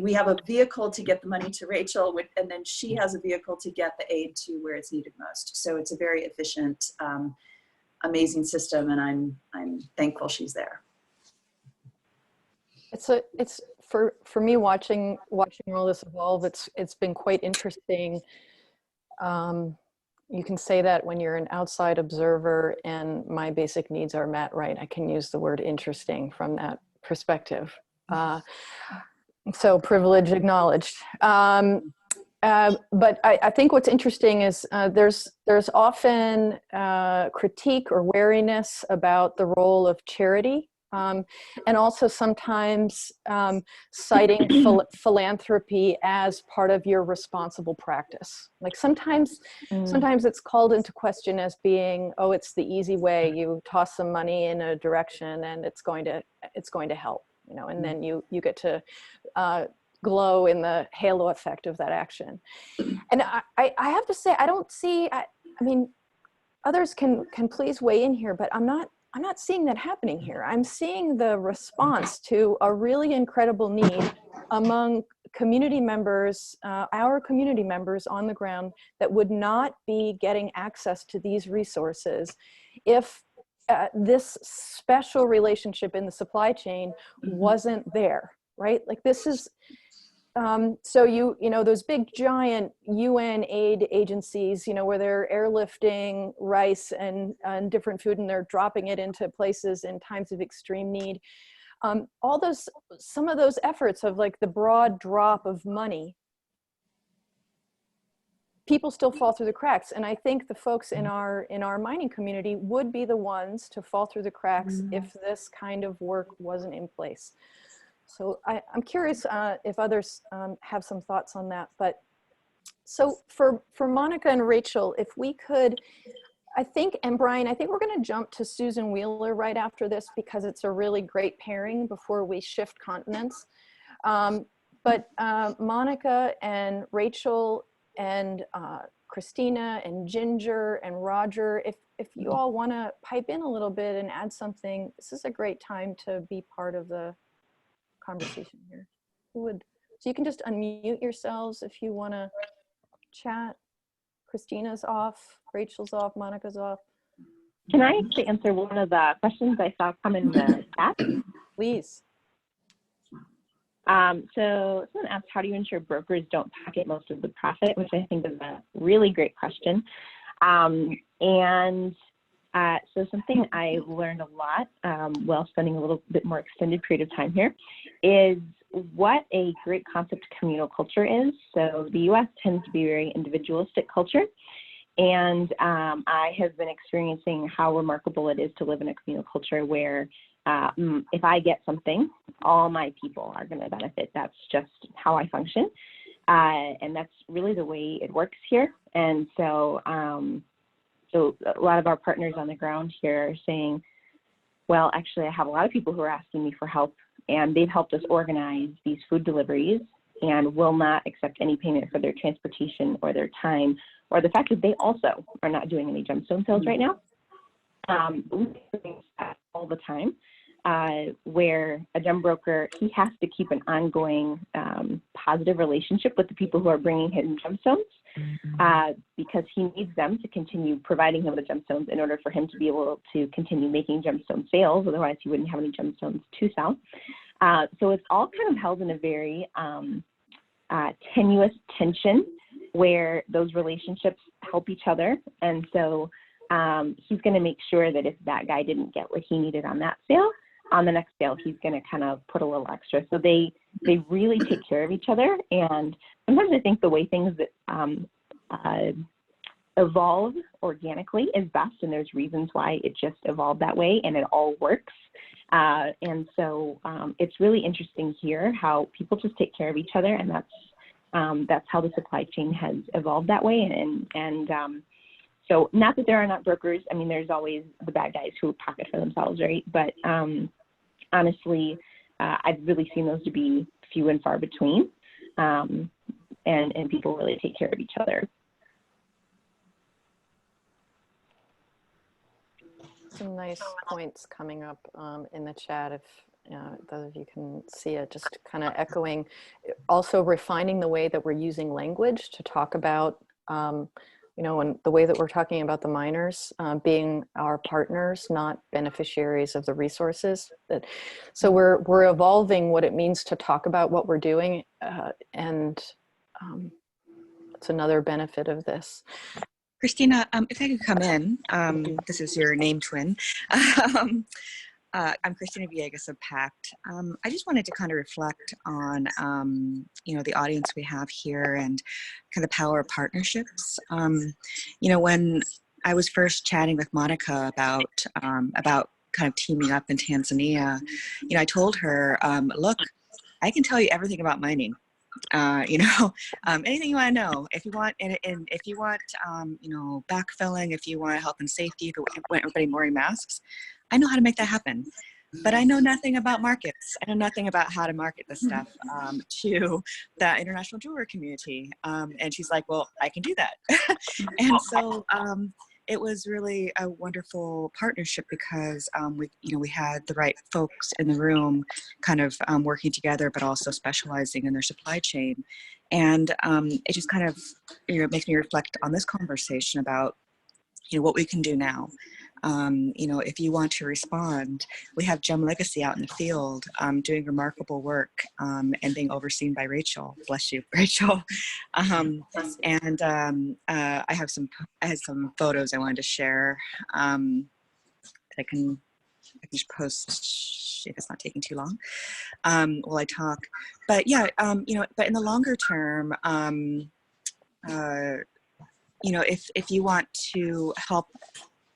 we have a vehicle to get the money to Rachel, and then she has a vehicle to get the aid to where it's needed most. So it's a very efficient, amazing system, and I'm thankful she's there. It's for me watching all this evolve. It's been quite interesting. You can say that when you're an outside observer and my basic needs are met, right? I can use the word interesting from that perspective. So privilege acknowledged. But I think what's interesting is there's often critique or wariness about the role of charity. And also sometimes citing philanthropy as part of your responsible practice. Like sometimes it's called into question as being, oh, it's the easy way. You toss some money in a direction and it's going to help, you know, and then you get to glow in the halo effect of that action. And I have to say, I mean, others can please weigh in here, but I'm not seeing that happening here. I'm seeing the response to a really incredible need among community members, our community members on the ground that would not be getting access to these resources if this special relationship in the supply chain wasn't there, right? Like this is, so you know, those big giant UN aid agencies, you know, where they're airlifting rice and different food and they're dropping it into places in times of extreme need. Some of those efforts of like the broad drop of money, people still fall through the cracks. And I think the folks in our mining community would be the ones to fall through the cracks if this kind of work wasn't in place. So I'm curious if others have some thoughts on that. But so for Monica and Rachel, if we could, I think, and Brian, I think we're going to jump to Susan Wheeler right after this because it's a really great pairing before we shift continents. But Monica and Rachel and Christina and Ginger and Roger, if you all want to pipe in a little bit and add something, this is a great time to be part of the conversation here. Who would? So you can just unmute yourselves if you want to chat. Christina's off, Rachel's off, Monica's off. Can I actually answer one of the questions I saw come in the chat? Please. So someone asked, how do you ensure brokers don't pocket most of the profit, which I think is a really great question. And So something I learned a lot while spending a little bit more extended period of time here is what a great concept communal culture is. So the US tends to be a very individualistic culture. And I have been experiencing how remarkable it is to live in a communal culture where if I get something, all my people are going to benefit. That's just how I function. And that's really the way it works here. And so, so a lot of our partners on the ground here are saying, well, actually, I have a lot of people who are asking me for help, and they've helped us organize these food deliveries and will not accept any payment for their transportation or their time, or the fact that they also are not doing any gemstone sales right now. We experience that all the time, where a gem broker, he has to keep an ongoing positive relationship with the people who are bringing him gemstones, because he needs them to continue providing him with gemstones in order for him to be able to continue making gemstone sales. Otherwise, he wouldn't have any gemstones to sell. So it's all kind of held in a very tenuous tension where those relationships help each other. And so he's going to make sure that if that guy didn't get what he needed on that sale, on the next sale, he's going to kind of put a little extra. So they really take care of each other. And sometimes I think the way things that evolve organically is best, and there's reasons why it just evolved that way and it all works. And so it's really interesting here how people just take care of each other, and that's how the supply chain has evolved that way. And so not that there are not brokers. I mean, there's always the bad guys who pocket for themselves, right? But honestly, I've really seen those to be few and far between, and people really take care of each other. Some nice points coming up in the chat, if those of you can see it, just kind of echoing, also refining the way that we're using language to talk about, you know, and the way that we're talking about the miners being our partners, not beneficiaries of the resources. So we're evolving what it means to talk about what we're doing, and it's another benefit of this. Christina, if I could come in, this is your name twin. I'm Christina Villegas of PACT. I just wanted to kind of reflect on, you know, the audience we have here and kind of the power of partnerships. You know, when I was first chatting with Monica about kind of teaming up in Tanzania, you know, I told her, look, I can tell you everything about mining. You know, anything you want to know. If you want, and if you want, you know, backfilling, if you want help and safety, if you want everybody wearing masks, I know how to make that happen. But I know nothing about markets. I know nothing about how to market this stuff to the international jeweler community. And she's like, well, I can do that. And so it was really a wonderful partnership because we had the right folks in the room kind of working together, but also specializing in their supply chain. And it just kind of, you know, makes me reflect on this conversation about, you know, what we can do now. You know, if you want to respond, we have Gem Legacy out in the field doing remarkable work and being overseen by Rachel. Bless you, Rachel. And I had some photos I wanted to share. I can just post if it's not taking too long while I talk. But yeah, you know, but in the longer term, you know, if you want to help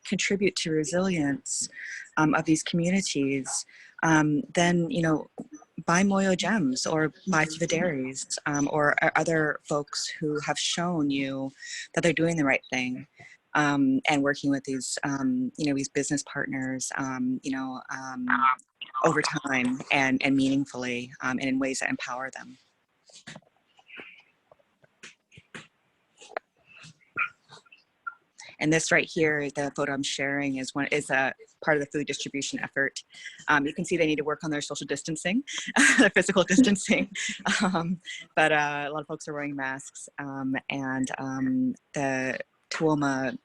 contribute to resilience of these communities, then, you know, buy Moyo gems or buy through the Derys or other folks who have shown you that they're doing the right thing and working with these, you know, these business partners, you know, over time and meaningfully and in ways that empower them. And this right here, the photo I'm sharing is a part of the food distribution effort. You can see they need to work on their social distancing, their physical distancing, but a lot of folks are wearing masks. And the Tuoma,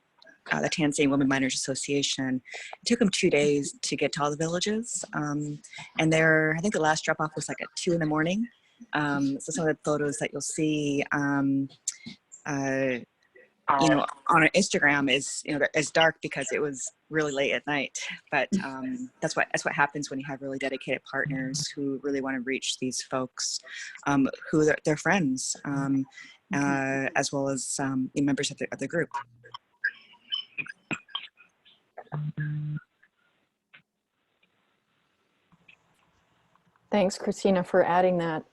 the Tanzanian Women Miners Association, it took them 2 days to get to all the villages. And I think the last drop off was like at 2 in the morning. So some of the photos that you'll see, you know, on our Instagram is, you know, is dark because it was really late at night. But that's what happens when you have really dedicated partners who really want to reach these folks, who they're friends, as well as the members of the group. Thanks, Christina, for adding that.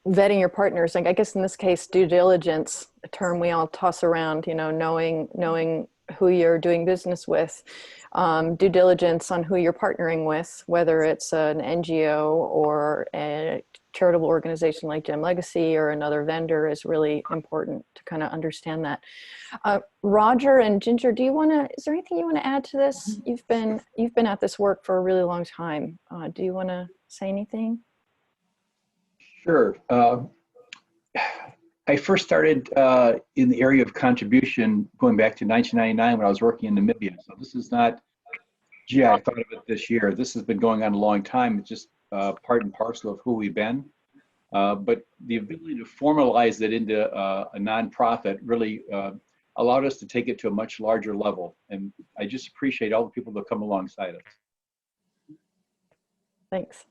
Vetting your partners, like I guess in this case, due diligence, a term we all toss around, you know, knowing who you're doing business with, due diligence on who you're partnering with, whether it's an NGO or a charitable organization like Gem Legacy or another vendor, is really important to kind of understand that. Roger and Ginger, is there anything you want to add to this? You've been at this work for a really long time. Do you want to say anything? Sure. I first started in the area of contribution going back to 1999 when I was working in Namibia. So this is not, gee, I thought of it this year. This has been going on a long time. It's just part and parcel of who we've been. But the ability to formalize it into a nonprofit really allowed us to take it to a much larger level. And I just appreciate all the people that come alongside us. Thanks.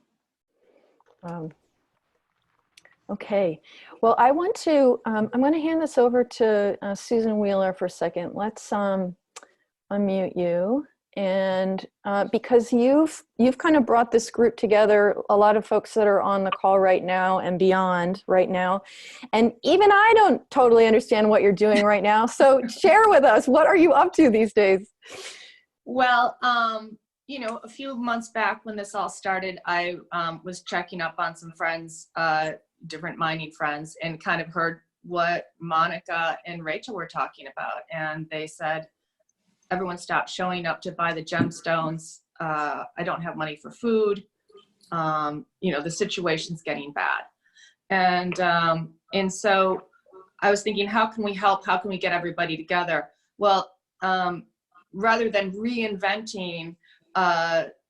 Okay, well, I want to, I'm going to hand this over to Susan Wheeler for a second. Let's unmute you. And because you've kind of brought this group together, a lot of folks that are on the call right now and beyond right now, and even I don't totally understand what you're doing right now. So share with us, what are you up to these days? Well, you know, a few months back when this all started, I was checking up on some friends, different mining friends, and kind of heard what Monica and Rachel were talking about. And they said, everyone stopped showing up to buy the gemstones. I don't have money for food. You know, the situation's getting bad. And so I was thinking, how can we help? How can we get everybody together? Well, rather than reinventing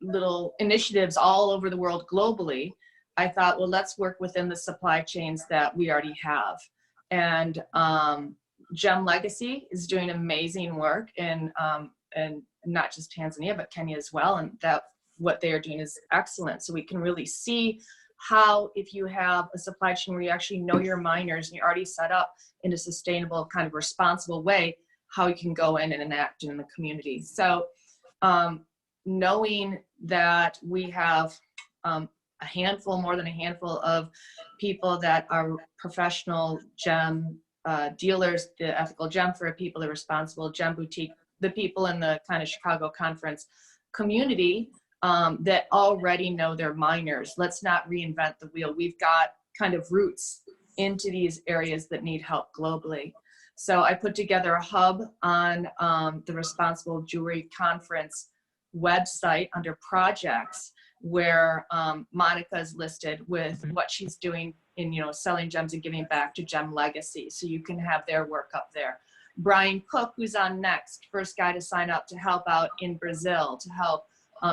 little initiatives all over the world globally, I thought, well, let's work within the supply chains that we already have. And Gem Legacy is doing amazing work in and not just Tanzania, but Kenya as well. And that what they are doing is excellent. So we can really see how, if you have a supply chain where you actually know your miners and you're already set up in a sustainable, kind of responsible way, how you can go in and enact in the community. So knowing that we have a handful, more than a handful of people that are professional gem dealers, the ethical gem for people, the responsible gem boutique, the people in the kind of Chicago conference community that already know their miners. Let's not reinvent the wheel. We've got kind of roots into these areas that need help globally. So I put together a hub on the Responsible Jewelry Conference website under projects, where Monica is listed with what she's doing in, you know, selling gems and giving back to Gem Legacy. So you can have their work up there. Brian Cook, who's on next, first guy to sign up to help out in Brazil, to help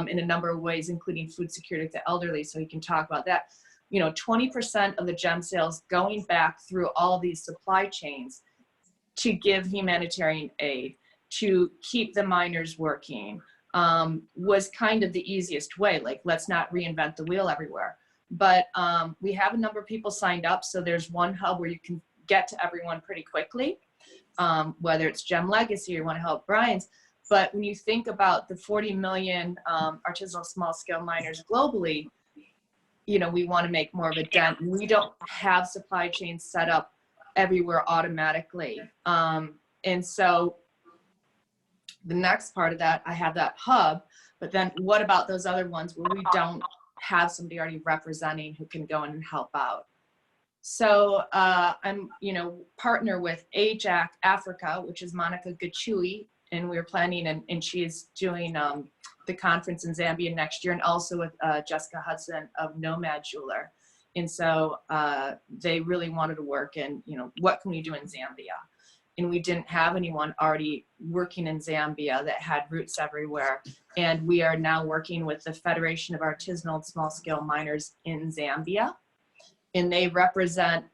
in a number of ways, including food security to the elderly. So he can talk about that. You know, 20% of the gem sales going back through all these supply chains to give humanitarian aid, to keep the miners working, was kind of the easiest way. Like, let's not reinvent the wheel everywhere. But we have a number of people signed up. So there's one hub where you can get to everyone pretty quickly, whether it's Gem Legacy or you want to help Brian's. But when you think about the 40 million artisanal small scale miners globally, you know, we want to make more of a dent. We don't have supply chains set up everywhere automatically. And so the next part of that, I have that hub, but then what about those other ones where we don't have somebody already representing who can go in and help out? So I'm, you know, partner with AJAC Africa, which is Monica Gachui, and we're planning, and she is doing the conference in Zambia next year, and also with Jessica Hudson of Nomad Jeweler. And so they really wanted to work in, you know, what can we do in Zambia? And we didn't have anyone already working in Zambia that had roots everywhere. And we are now working with the Federation of Artisanal and Small Scale Miners in Zambia. And they represent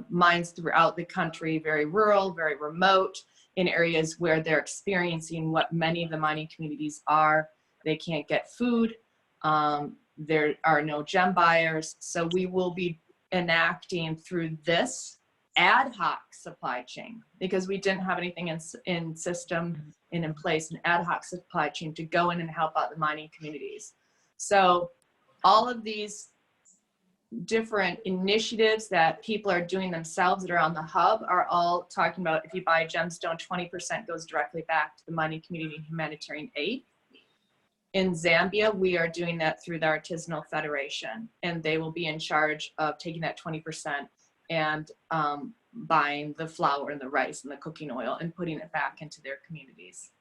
mines throughout the country, very rural, very remote. in areas where they're experiencing what many of the mining communities are. They can't get food. There are no gem buyers. So we will be enacting through this ad hoc supply chain, because we didn't have anything in system and in place, an ad hoc supply chain to go in and help out the mining communities. So all of these different initiatives that people are doing themselves that are on the hub are all talking about, if you buy a gemstone, 20% goes directly back to the mining community and humanitarian aid. In Zambia, we are doing that through the Artisanal Federation, and they will be in charge of taking that 20% and buying the flour and the rice and the cooking oil and putting it back into their communities.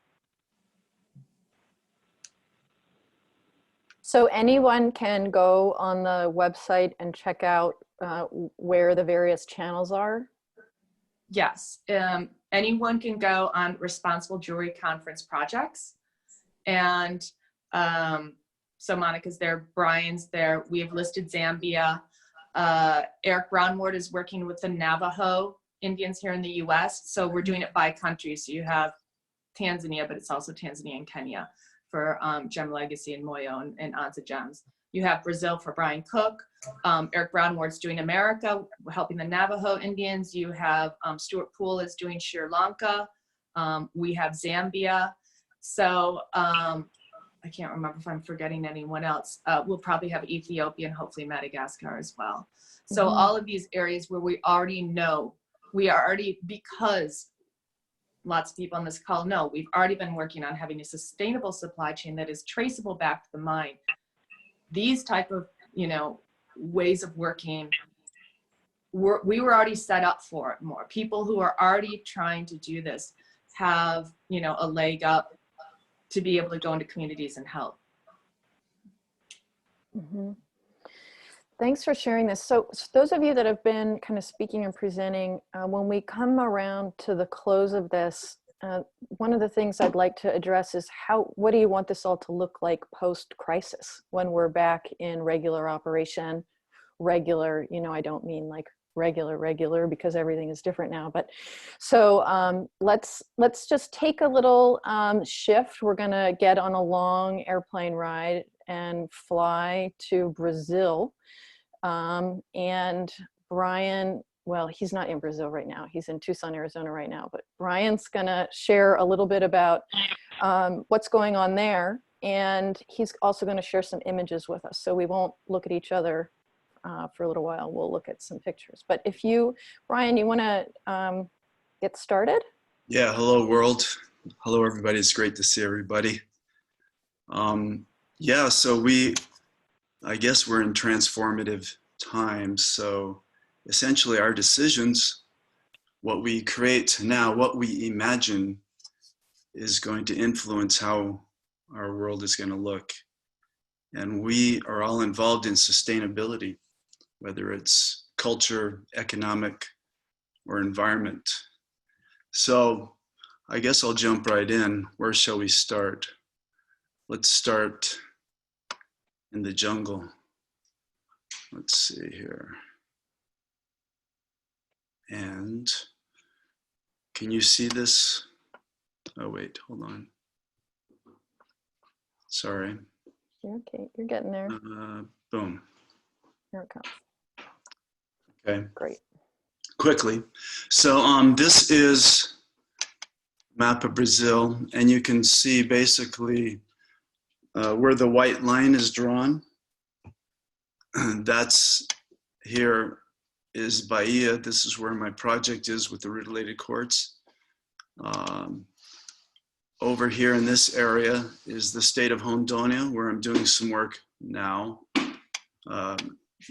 So anyone can go on the website and check out where the various channels are? Yes, anyone can go on Responsible Jewelry Conference projects. And so Monica's there, Brian's there. We have listed Zambia. Eric Brownward is working with the Navajo Indians here in the US. So we're doing it by country. So you have Tanzania, but it's also Tanzania and Kenya for Gem Legacy and Moyo and Anza Gems. You have Brazil for Brian Cook. Eric Brownward's doing America, helping the Navajo Indians. You have Stuart Poole is doing Sri Lanka. We have Zambia. So I can't remember if I'm forgetting anyone else. We'll probably have Ethiopia and hopefully Madagascar as well. So all of these areas where we already know, because lots of people on this call know, we've already been working on having a sustainable supply chain that is traceable back to the mine. These type of, ways of working, we were already set up for it more. People who are already trying to do this have, a leg up to be able to go into communities and help. Thanks for sharing this. So those of you that have been kind of speaking and presenting, when we come around to the close of this, one of the things I'd like to address is what do you want this all to look like post-crisis when we're back in regular operation? Regular, I don't mean like regular because everything is different now, but so let's just take a little shift. We're gonna get on a long airplane ride and fly to Brazil, and Brian, well, he's not in Brazil right now, he's in Tucson, Arizona right now, but Brian's gonna share a little bit about what's going on there, and he's also going to share some images with us, so we won't look at each other for a little while. We'll look at some pictures. But if you, Brian, you want to get started? Yeah, hello world. Hello everybody, it's great to see everybody. Yeah, so I guess we're in transformative times. So essentially our decisions, what we create now, what we imagine is going to influence how our world is going to look. And we are all involved in sustainability, whether it's culture, economic, or environment. So I guess I'll jump right in. Where shall we start? Let's start in the jungle. Let's see here. And can you see this? Oh wait, hold on. Sorry. You're okay, you're getting there. Boom. Here it comes. Okay. Great. Quickly. So this is map of Brazil, and you can see basically where the white line is drawn. That's here is Bahia. This is where my project is with the related quartz. Over here in this area is the state of Rondônia, where I'm doing some work now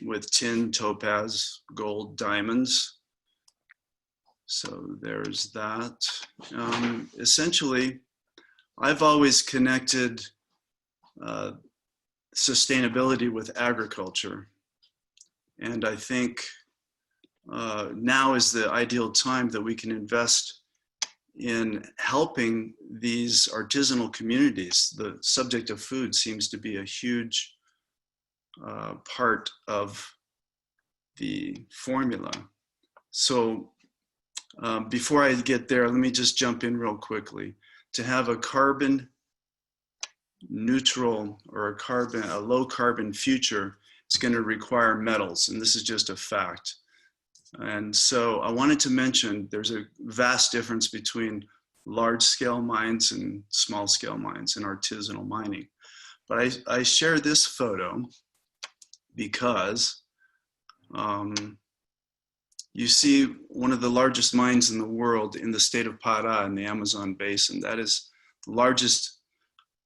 with tin, topaz, gold, diamonds. So there's that. Essentially, I've always connected sustainability with agriculture. And I think now is the ideal time that we can invest in helping these artisanal communities. The subject of food seems to be a huge part of the formula. So Before I get there, let me just jump in real quickly. To have a carbon neutral or a low carbon future, it's going to require metals, and this is just a fact. And so I wanted to mention there's a vast difference between large scale mines and small scale mines and artisanal mining. But I share this photo because you see one of the largest mines in the world in the state of Pará in the Amazon basin. That is the largest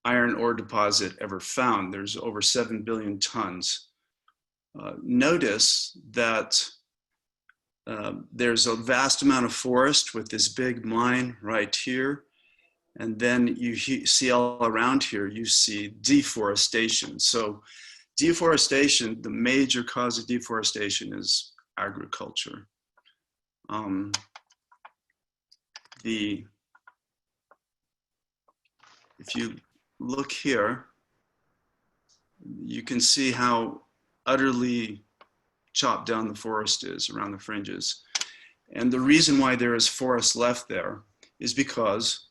iron ore deposit ever found. There's over 7 billion tons. Notice that there's a vast amount of forest with this big mine right here. And then you see all around here, you see deforestation. So deforestation, the major cause of deforestation is agriculture. If you look here, you can see how utterly chopped down the forest is around the fringes. And the reason why there is forest left there is because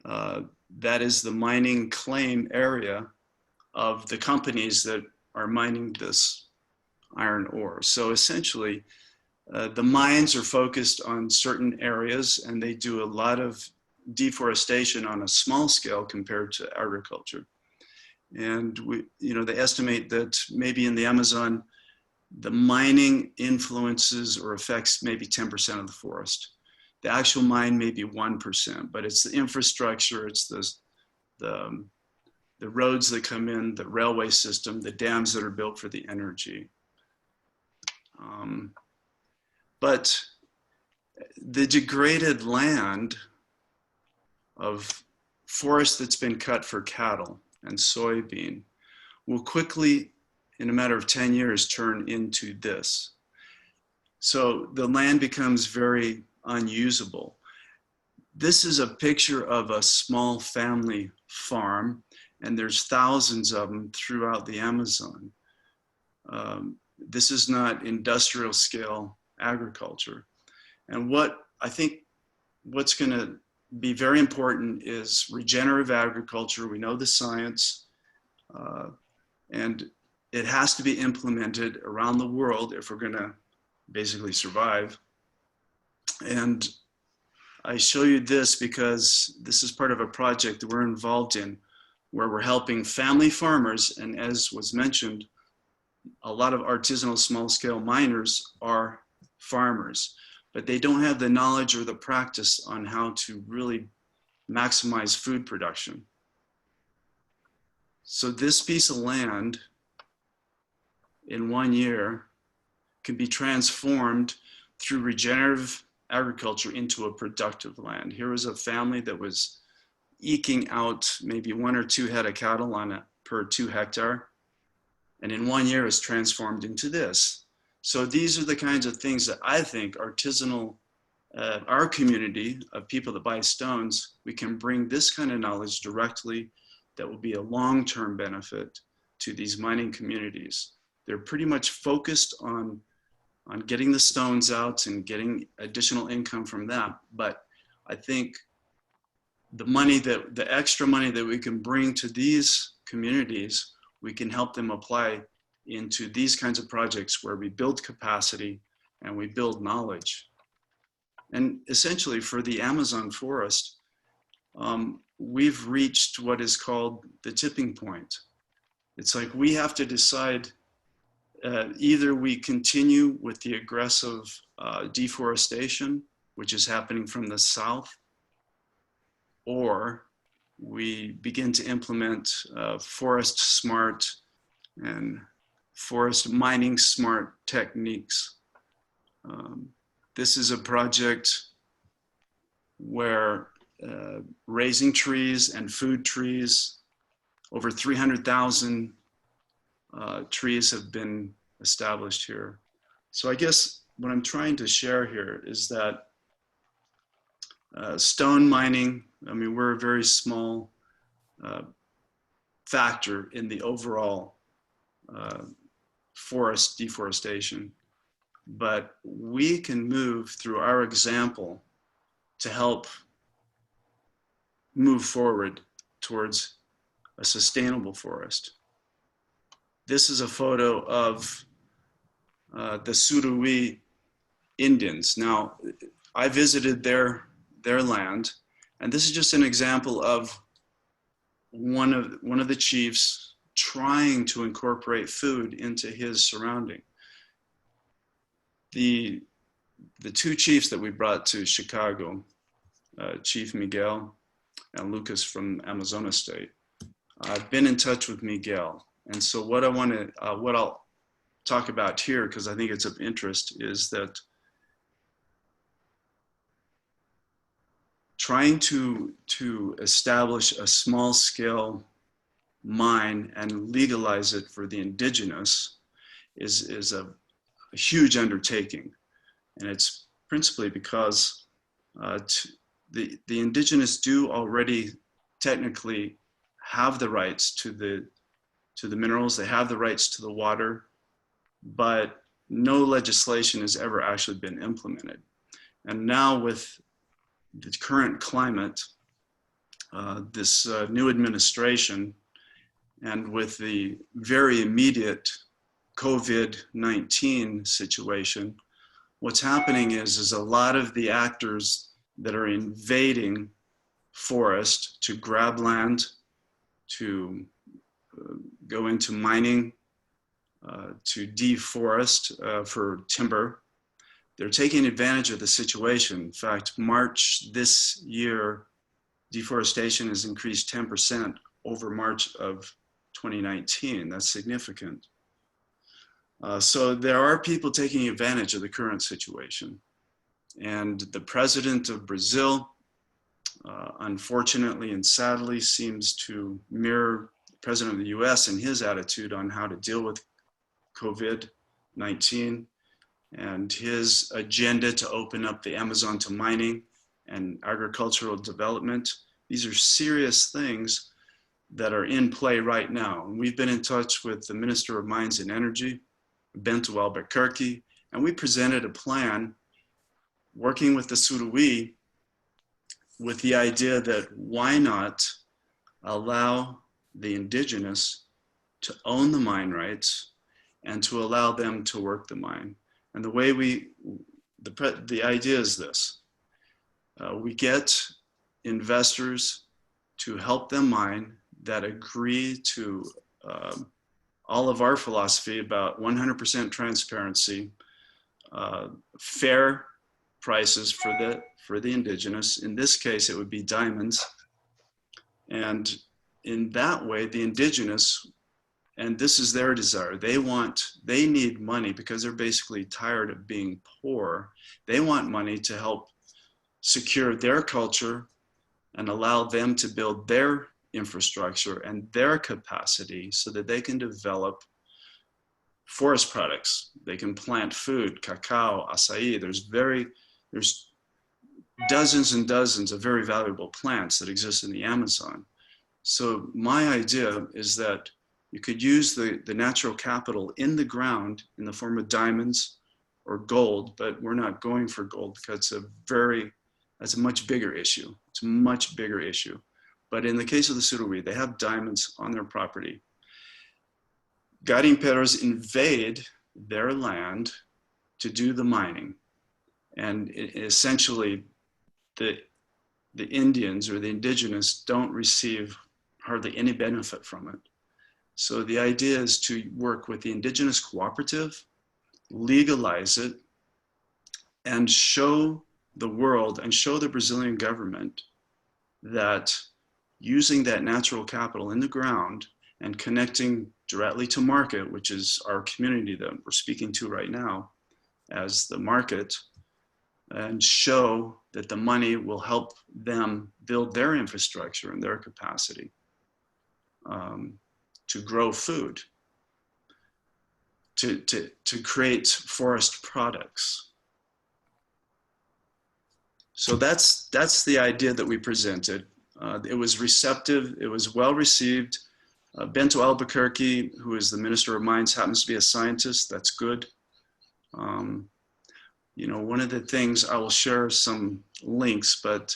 that is the mining claim area of the companies that are mining this iron ore. So essentially, the mines are focused on certain areas and they do a lot of deforestation on a small scale compared to agriculture. And they estimate that maybe in the Amazon, the mining influences or affects maybe 10% of the forest. The actual mine may be 1%, but it's the infrastructure, it's the roads that come in, the railway system, the dams that are built for the energy. But the degraded land of forest that's been cut for cattle and soybean will quickly, in a matter of 10 years, turn into this. So the land becomes very unusable. This is a picture of a small family farm, and there's thousands of them throughout the Amazon. This is not industrial scale agriculture. And what I think what's going to be very important is regenerative agriculture. We know the science, and it has to be implemented around the world if we're going to basically survive. And I show you this because this is part of a project that we're involved in where we're helping family farmers. And as was mentioned, a lot of artisanal small-scale miners are farmers, but they don't have the knowledge or the practice on how to really maximize food production. So this piece of land in 1 year can be transformed through regenerative agriculture into a productive land. Here was a family that was eking out maybe 1 or 2 head of cattle on it per 2 hectare. And in 1 year is transformed into this. So these are the kinds of things that I think artisanal, our community of people that buy stones, we can bring this kind of knowledge directly that will be a long-term benefit to these mining communities. They're pretty much focused on getting the stones out and getting additional income from that. But I think the extra money that we can bring to these communities, we can help them apply into these kinds of projects where we build capacity and we build knowledge. And essentially for the Amazon forest, we've reached what is called the tipping point. It's like we have to decide either we continue with the aggressive deforestation, which is happening from the south, or we begin to implement forest smart and forest mining smart techniques. This is a project where raising trees and food trees, over 300,000 trees have been established here. So I guess what I'm trying to share here is that stone mining, I mean, we're a very small factor in the overall forest deforestation, but we can move through our example to help move forward towards a sustainable forest. This is a photo of the Surui Indians. Now, I visited their land, and this is just an example of one of the chiefs trying to incorporate food into his surrounding. The two chiefs that we brought to Chicago, Chief Miguel and Lucas from Amazonas State, I've been in touch with Miguel, and so what I'll talk about here, because I think it's of interest, is that trying to establish a small scale mine and legalize it for the indigenous is a huge undertaking. And it's principally because the indigenous do already technically have the rights to the minerals, they have the rights to the water, but no legislation has ever actually been implemented. And now with the current climate, this new administration, and with the very immediate COVID-19 situation, what's happening is a lot of the actors that are invading forest to grab land, to go into mining, to deforest for timber, they're taking advantage of the situation. In fact, March this year, deforestation has increased 10% over March of 2019. That's significant. So there are people taking advantage of the current situation. And the president of Brazil, unfortunately and sadly, seems to mirror the president of the US in his attitude on how to deal with COVID-19 and his agenda to open up the Amazon to mining and agricultural development. These are serious things that are in play right now. And we've been in touch with the Minister of Mines and Energy, Bento Albuquerque, and we presented a plan working with the Surui with the idea that why not allow the indigenous to own the mine rights and to allow them to work the mine. And the way the idea is this: we get investors to help them mine that agree to all of our philosophy about 100% transparency, fair prices for the indigenous. In this case, it would be diamonds. And in that way, the indigenous, and this is their desire, they need money because they're basically tired of being poor. They want money to help secure their culture and allow them to build their infrastructure and their capacity so that they can develop forest products. They can plant food, cacao, acai. There's dozens and dozens of very valuable plants that exist in the Amazon. So my idea is that you could use the natural capital in the ground in the form of diamonds or gold, but we're not going for gold because that's a much bigger issue. It's a much bigger issue. But in the case of the Surui, they have diamonds on their property. Garimpeiros invade their land to do the mining. And essentially, the Indians or the indigenous don't receive hardly any benefit from it. So the idea is to work with the indigenous cooperative, legalize it, and show the world and show the Brazilian government that using that natural capital in the ground and connecting directly to market, which is our community that we're speaking to right now as the market, and show that the money will help them build their infrastructure and their capacity to grow food, to create forest products. So that's the idea that we presented. It was receptive, it was well received. Bento Albuquerque, who is the Minister of Mines, happens to be a scientist, that's good. you know, one of the things, I will share some links, but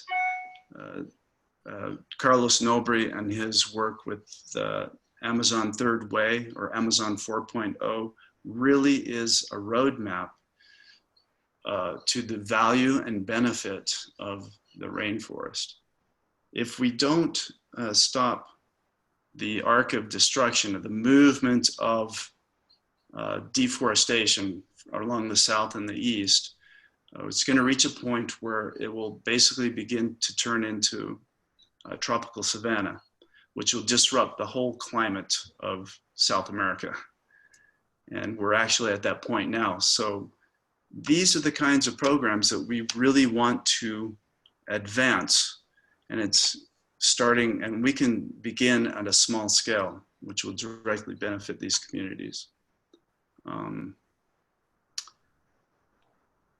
Carlos Nobri and his work with the Amazon Third Way, or Amazon 4.0, really is a roadmap to the value and benefit of the rainforest. If we don't stop the arc of destruction, of the movement of deforestation along the south and the east, it's going to reach a point where it will basically begin to turn into a tropical savanna, which will disrupt the whole climate of South America. And we're actually at that point now. So these are the kinds of programs that we really want to advance. And it's starting, and we can begin at a small scale, which will directly benefit these communities.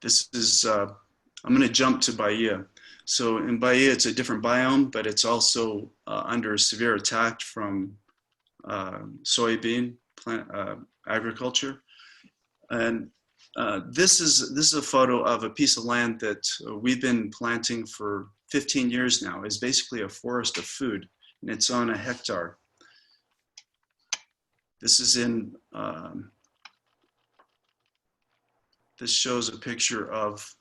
This is, I'm going to jump to Bahia. So in Bahia, it's a different biome, but it's also under severe attack from soybean plant agriculture. And this is a photo of a piece of land that we've been planting for 15 years now. It's basically a forest of food, and it's on a hectare. This is in, this shows a picture of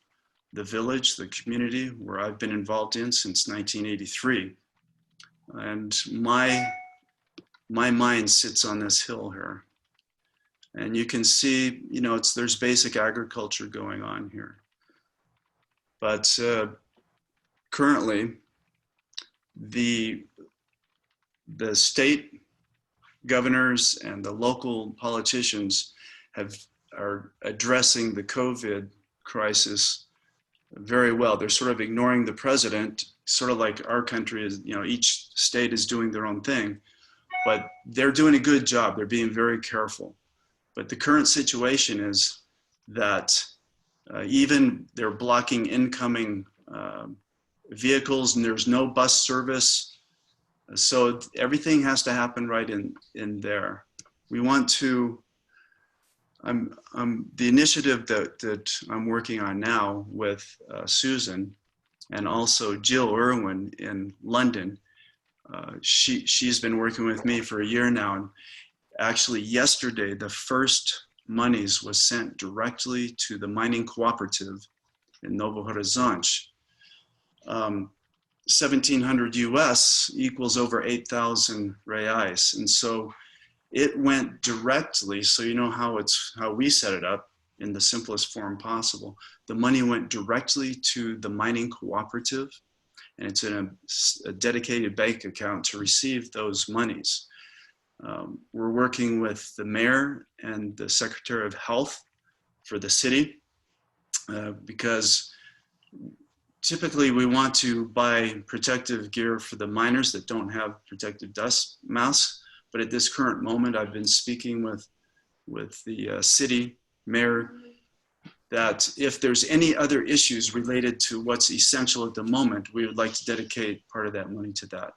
the village, the community where I've been involved in since 1983. And my mind sits on this hill here. And you can see, you know, there's basic agriculture going on here. But currently, the state governors and the local politicians are addressing the COVID crisis very well. They're sort of ignoring the president, sort of like our country is, you know, each state is doing their own thing, but they're doing a good job. They're being very careful. But the current situation is that even they're blocking incoming vehicles, and there's no bus service. So everything has to happen right in there. We want to, the initiative that I'm working on now with Susan and also Jill Irwin in London, she's been working with me for a year now. And actually yesterday, the first monies was sent directly to the mining cooperative in Novo Horizonte. 1,700 US equals over 8,000 reais. And so it went directly, so you know how we set it up in the simplest form possible. The money went directly to the mining cooperative, and it's in a dedicated bank account to receive those monies. We're working with the mayor and the secretary of health for the city because typically we want to buy protective gear for the miners that don't have protective dust masks. But at this current moment, I've been speaking with the city mayor that if there's any other issues related to what's essential at the moment, we would like to dedicate part of that money to that.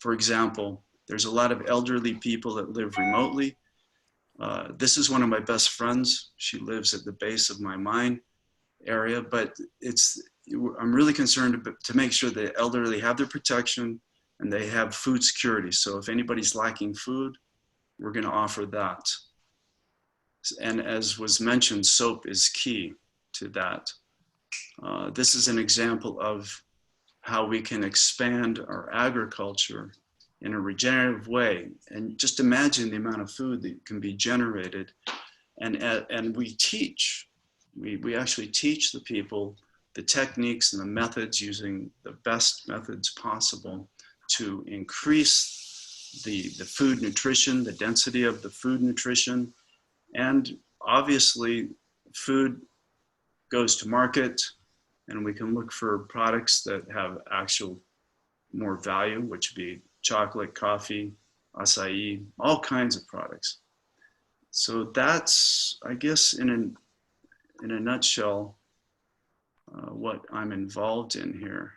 For example, there's a lot of elderly people that live remotely. This is one of my best friends. She lives at the base of my mine area, but I'm really concerned to make sure the elderly have their protection and they have food security. So if anybody's lacking food, we're going to offer that. And as was mentioned, soap is key to that. This is an example of how we can expand our agriculture in a regenerative way. And just imagine the amount of food that can be generated. And we teach, we actually teach the people the techniques and the methods, using the best methods possible to increase the food nutrition, the density of the food nutrition. And obviously food goes to market, and we can look for products that have actual more value, which would be chocolate, coffee, acai, all kinds of products. So that's, I guess, in a nutshell, what I'm involved in here.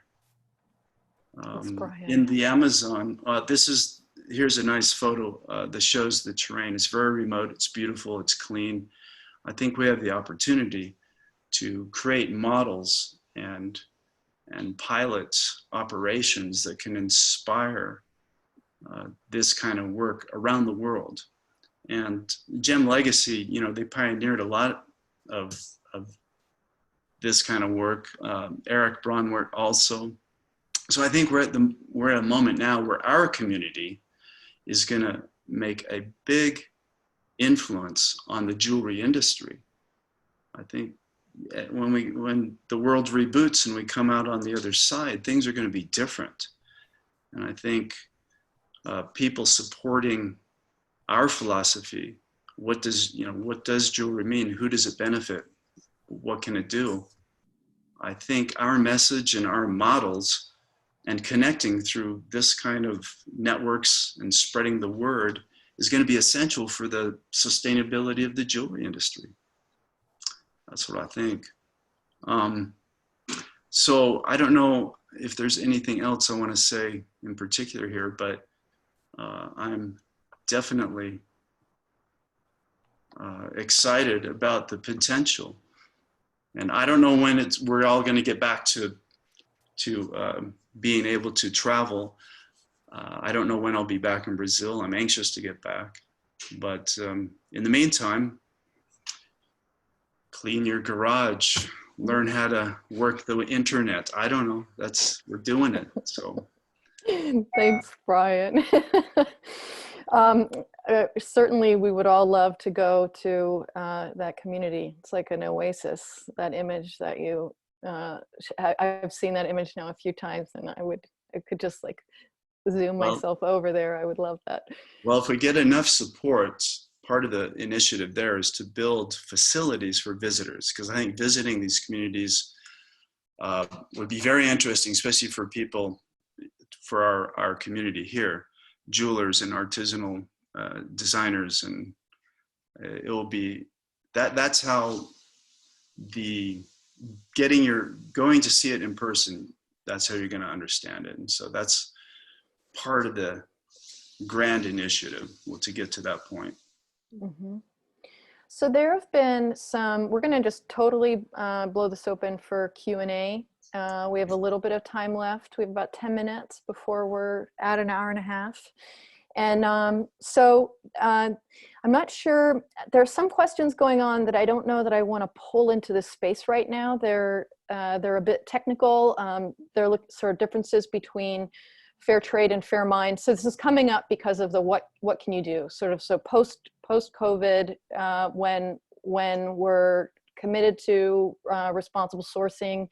In the Amazon, here's a nice photo that shows the terrain. It's very remote, it's beautiful, it's clean. I think we have the opportunity to create models and pilot operations that can inspire this kind of work around the world. And Gem Legacy, you know, they pioneered a lot of this kind of work. Eric Braunwert also. So I think we're at a moment now where our community is going to make a big influence on the jewelry industry. I think when the world reboots and we come out on the other side, things are going to be different. And I think people supporting our philosophy, what does jewelry mean? Who does it benefit? What can it do? I think our message and our models and connecting through this kind of networks and spreading the word is going to be essential for the sustainability of the jewelry industry. That's what I think. So I don't know if there's anything else I want to say in particular here, but I'm definitely excited about the potential. And I don't know when we're all going to get back to being able to travel. I don't know when I'll be back in Brazil. I'm anxious to get back. But in the meantime, clean your garage, learn how to work the internet. I don't know. We're doing it. So. Thanks, Brian. Certainly, we would all love to go to that community. It's like an oasis, that image that you, I've seen that image now a few times, and I could just like zoom myself over there. I would love that. Well, if we get enough support, part of the initiative there is to build facilities for visitors, because I think visiting these communities would be very interesting, especially for people, for our community here, jewelers and artisanal designers, and it will be that's how going to see it in person, that's how you're going to understand it. And so that's part of the grand initiative, to get to that point. Mm-hmm. So there have been we're going to just totally blow this open for Q&A. We have a little bit of time left. We have about 10 minutes before we're at an hour and a half. And so I'm not sure, there are some questions going on that I don't know that I want to pull into this space right now. They're a bit technical. They're sort of differences between fair trade and fair mind. So this is coming up because of the what can you do? Sort of, so post-COVID, when we're committed to responsible sourcing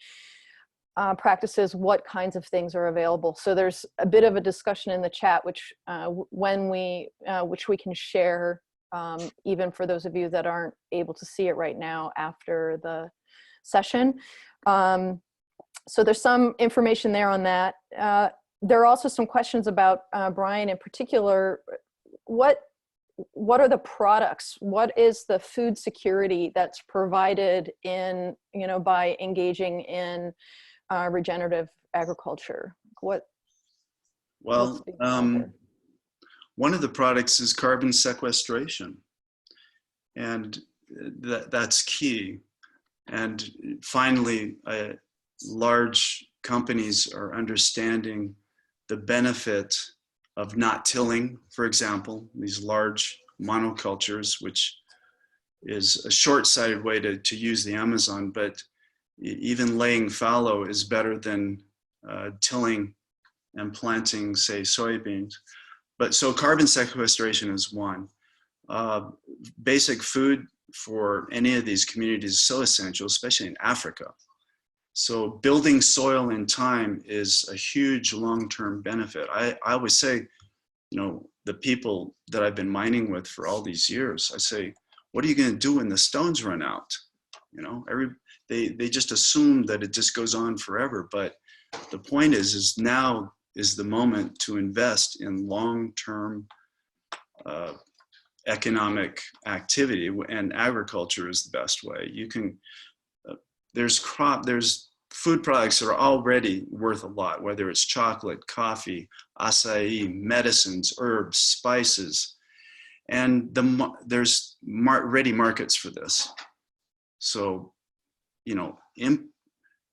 practices, what kinds of things are available. So there's a bit of a discussion in the chat, which we can share, even for those of you that aren't able to see it right now after the session. So there's some information there on that. There are also some questions about Brian in particular. What are the products? What is the food security that's provided in, by engaging in regenerative agriculture? Well, one of the products is carbon sequestration, and that's key. And finally, large companies are understanding the benefit of not tilling, for example, these large monocultures, which is a short-sighted way to use the Amazon, but even laying fallow is better than tilling and planting, say, soybeans. But so carbon sequestration is one. Basic food for any of these communities is so essential, especially in Africa. So building soil in time is a huge long-term benefit. I always say, the people that I've been mining with for all these years, I say, what are you going to do when the stones run out? They just assume that it just goes on forever. But the point is now is the moment to invest in long-term economic activity, and agriculture is the best way. You can, there's food products that are already worth a lot, whether it's chocolate, coffee, acai, medicines, herbs, spices, and there's ready markets for this. So you know,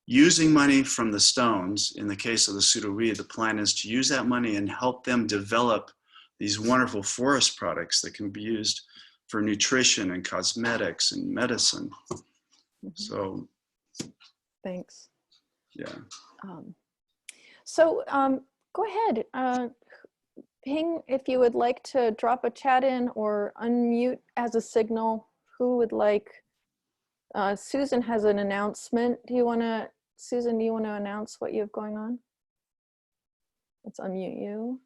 using money from the stones. In the case of the Sudowee, the plan is to use that money and help them develop these wonderful forest products that can be used for nutrition and cosmetics and medicine. So, thanks. yeah. Go ahead. Ping, if you would like to drop a chat in or unmute as a signal. Who would like? Susan has an announcement. Susan, do you want to announce what you have going on? Let's unmute you.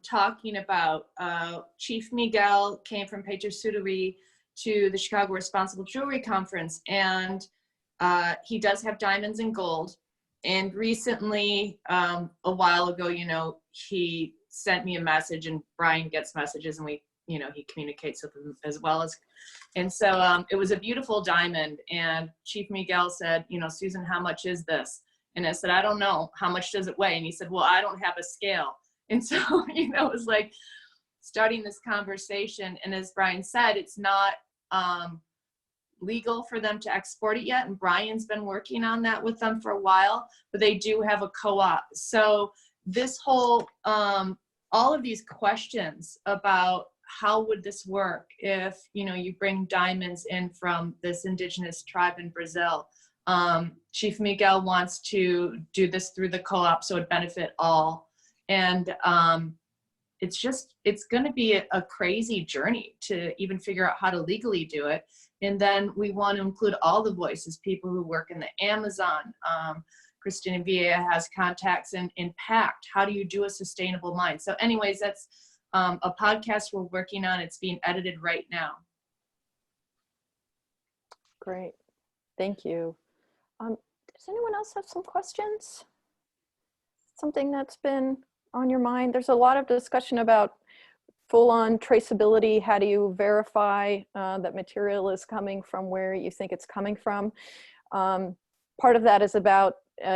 Talking about Chief Miguel came from Patriot to the Chicago Responsible Jewelry Conference, and he does have diamonds and gold. And recently, a while ago, you know, he sent me a message, and Brian gets messages, and we, you know, he communicates with them as well as. And so it was a beautiful diamond, and Chief Miguel said, you know, Susan, how much is this? And I said, I don't know. How much does it weigh? And he said, well, I don't have a scale. And so, you know, it was like starting this conversation. And as Brian said, it's not legal for them to export it yet. And Brian's been working on that with them for a while, but they do have a co-op. So this whole, all of these questions about how would this work if, you know, you bring diamonds in from this indigenous tribe in Brazil. Chief Miguel wants to do this through the co-op so it benefit all. And it's going to be a crazy journey to even figure out how to legally do it. And then we want to include all the voices, people who work in the Amazon. Christina Villa has contacts in Pact. How do you do a sustainable mine? So anyways, that's a podcast we're working on. It's being edited right now. Great. Thank you. Does anyone else have some questions? Something that's been on your mind? There's a lot of discussion about full-on traceability. How do you verify that material is coming from where you think it's coming from? Part of that is about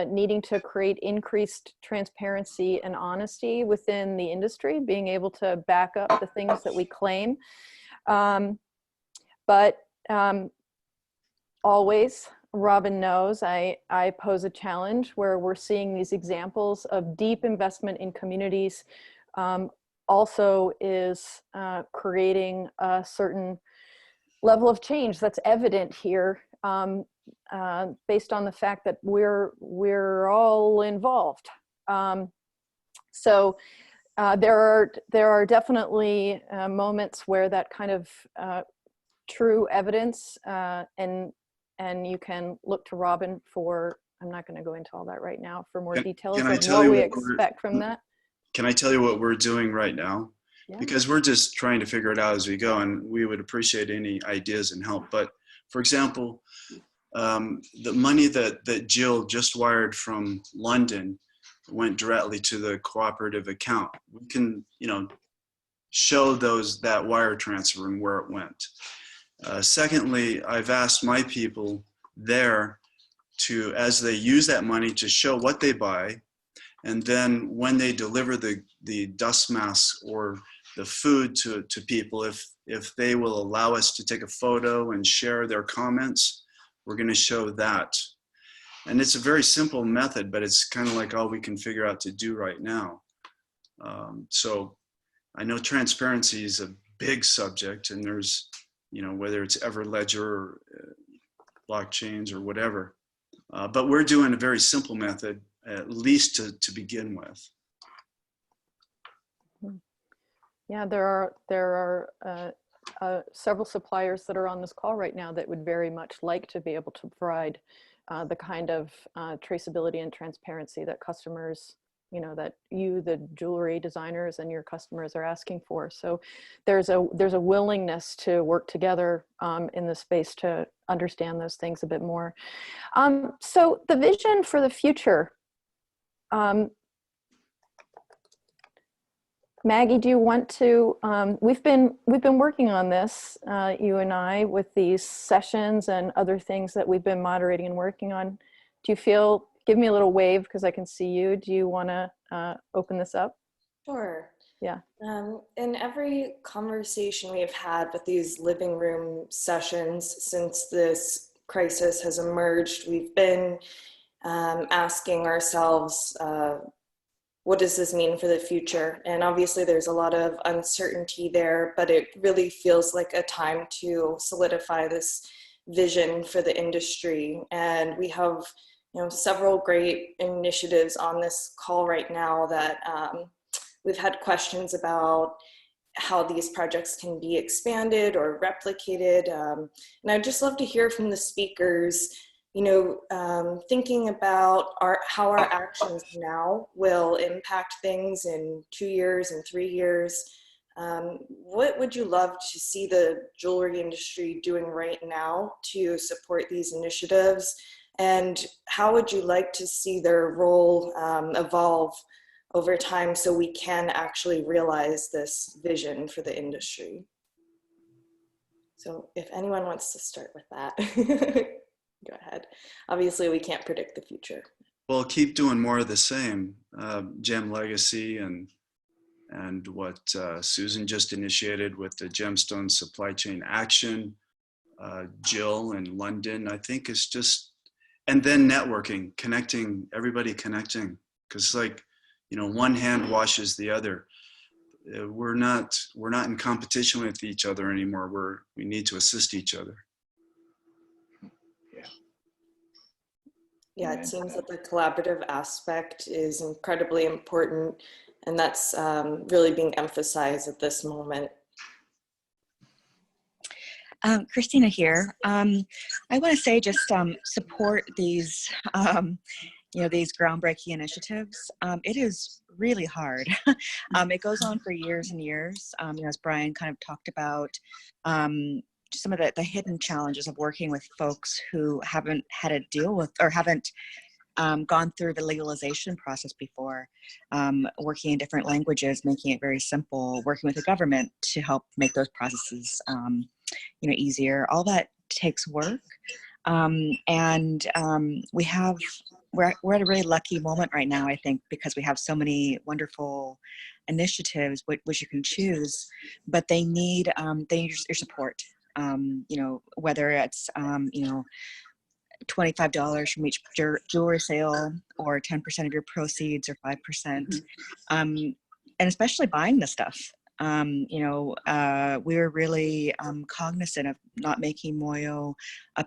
needing to create increased transparency and honesty within the industry, being able to back up the things that we claim. Always, Robin knows, I pose a challenge where we're seeing these examples of deep investment in communities also is creating a certain level of change that's evident here based on the fact that we're all involved. There are definitely moments where that kind of true evidence and you can look to Robin for, I'm not going to go into all that right now, for more details of what we expect from that. Can I tell you what we're doing right now? Yeah. Because we're just trying to figure it out as we go, and we would appreciate any ideas and help. But for example, the money that Jill just wired from London went directly to the cooperative account. We can, you know, show that wire transfer and where it went. Secondly, I've asked my people there to, as they use that money, to show what they buy, and then when they deliver the dust masks or the food to people, if they will allow us to take a photo and share their comments, we're going to show that. And it's a very simple method, but it's kind of like all we can figure out to do right now. So I know transparency is a big subject, and there's, you know, whether it's Everledger or blockchains or whatever. But we're doing a very simple method, at least to begin with. Yeah, there are several suppliers that are on this call right now that would very much like to be able to provide the kind of traceability and transparency that customers, you know, that you, the jewelry designers, and your customers are asking for. So there's a willingness to work together in the space to understand those things a bit more. So the vision for the future. Maggie, do you want to? We've been working on this, you and I, with these sessions and other things that we've been moderating and working on. Do you feel? Give me a little wave because I can see you. Do you want to open this up? Sure. Yeah. In every conversation we have had with these living room sessions since this crisis has emerged, we've been asking ourselves, what does this mean for the future? And obviously there's a lot of uncertainty there, but it really feels like a time to solidify this vision for the industry. And we have, several great initiatives on this call right now that we've had questions about how these projects can be expanded or replicated. And I'd just love to hear from the speakers, thinking about how our actions now will impact things in 2 years and 3 years. What would you love to see the jewelry industry doing right now to support these initiatives? And how would you like to see their role evolve over time so we can actually realize this vision for the industry? So if anyone wants to start with that, go ahead. Obviously, we can't predict the future. Well, keep doing more of the same. Gem Legacy and what Susan just initiated with the Gemstone Supply Chain Action, Jill in London, I think is just, and then networking, everybody connecting, because one hand washes the other. We're not in competition with each other anymore. We need to assist each other. Yeah, it seems that the collaborative aspect is incredibly important, and that's really being emphasized at this moment. Christina here. I want to say just support these, these groundbreaking initiatives. It is really hard. It goes on for years and years. As Brian kind of talked about, some of the hidden challenges of working with folks who haven't had to deal with or haven't gone through the legalization process before, working in different languages, making it very simple, working with the government to help make those processes easier. All that takes work. We're at a really lucky moment right now, I think, because we have so many wonderful initiatives which you can choose, but they need your support. Whether it's $25 from each jewelry sale, or 10% of your proceeds, or 5%, and especially buying the stuff. We're really cognizant of not making Moyo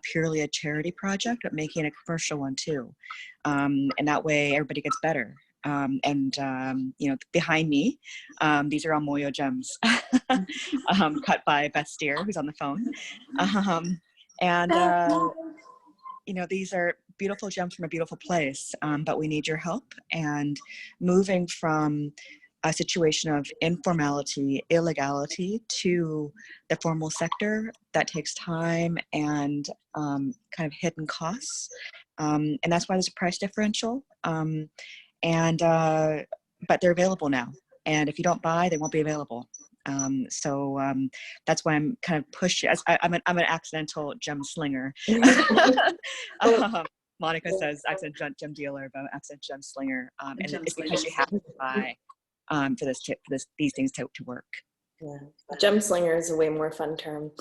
purely a charity project, but making a commercial one too. And that way everybody gets better. Behind me, these are all Moyo gems, cut by Beth Steer, who's on the phone. These are beautiful gems from a beautiful place, but we need your help. And moving from a situation of informality, illegality, to the formal sector, that takes time and kind of hidden costs. And that's why there's a price differential. But they're available now. And if you don't buy, they won't be available. That's why I'm kind of pushing. I'm an accidental gem slinger. Monica says accidental gem dealer, but I'm accidental gem slinger. And it's because you have to buy for these things to work. Yeah, gem slinger is a way more fun term.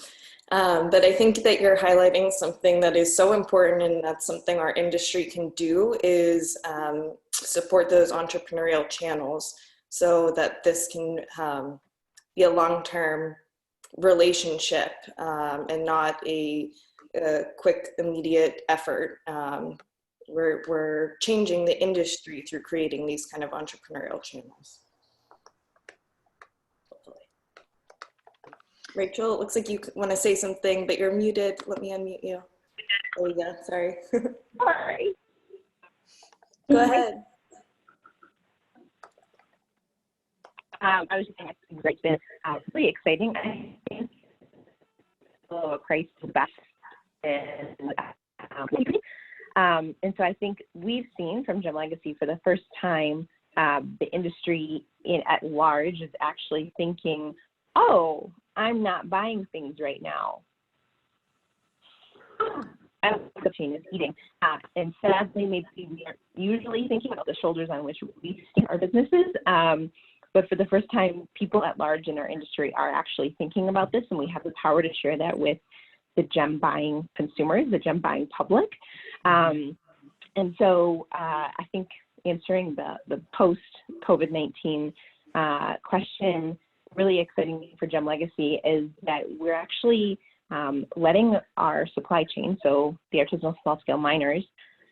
But I think that you're highlighting something that is so important, and that's something our industry can do, is support those entrepreneurial channels so that this can be a long-term relationship and not a quick, immediate effort. We're changing the industry through creating these kind of entrepreneurial channels. Rachel, it looks like you want to say something, but you're muted. Let me unmute you. There we go. Sorry. All right. Go ahead. I was just saying, it's been really exciting. I think Christ is the best. And so I think we've seen from Gem Legacy for the first time, the industry at large is actually thinking, oh, I'm not buying things right now. I don't think the chain is eating. And sadly, maybe we aren't usually thinking about the shoulders on which we stand our businesses. But for the first time, people at large in our industry are actually thinking about this, and we have the power to share that with the gem buying consumers, the gem buying public. And so I think answering the post-COVID-19 question, really exciting for Gem Legacy is that we're actually letting our supply chain, so the artisanal small-scale miners,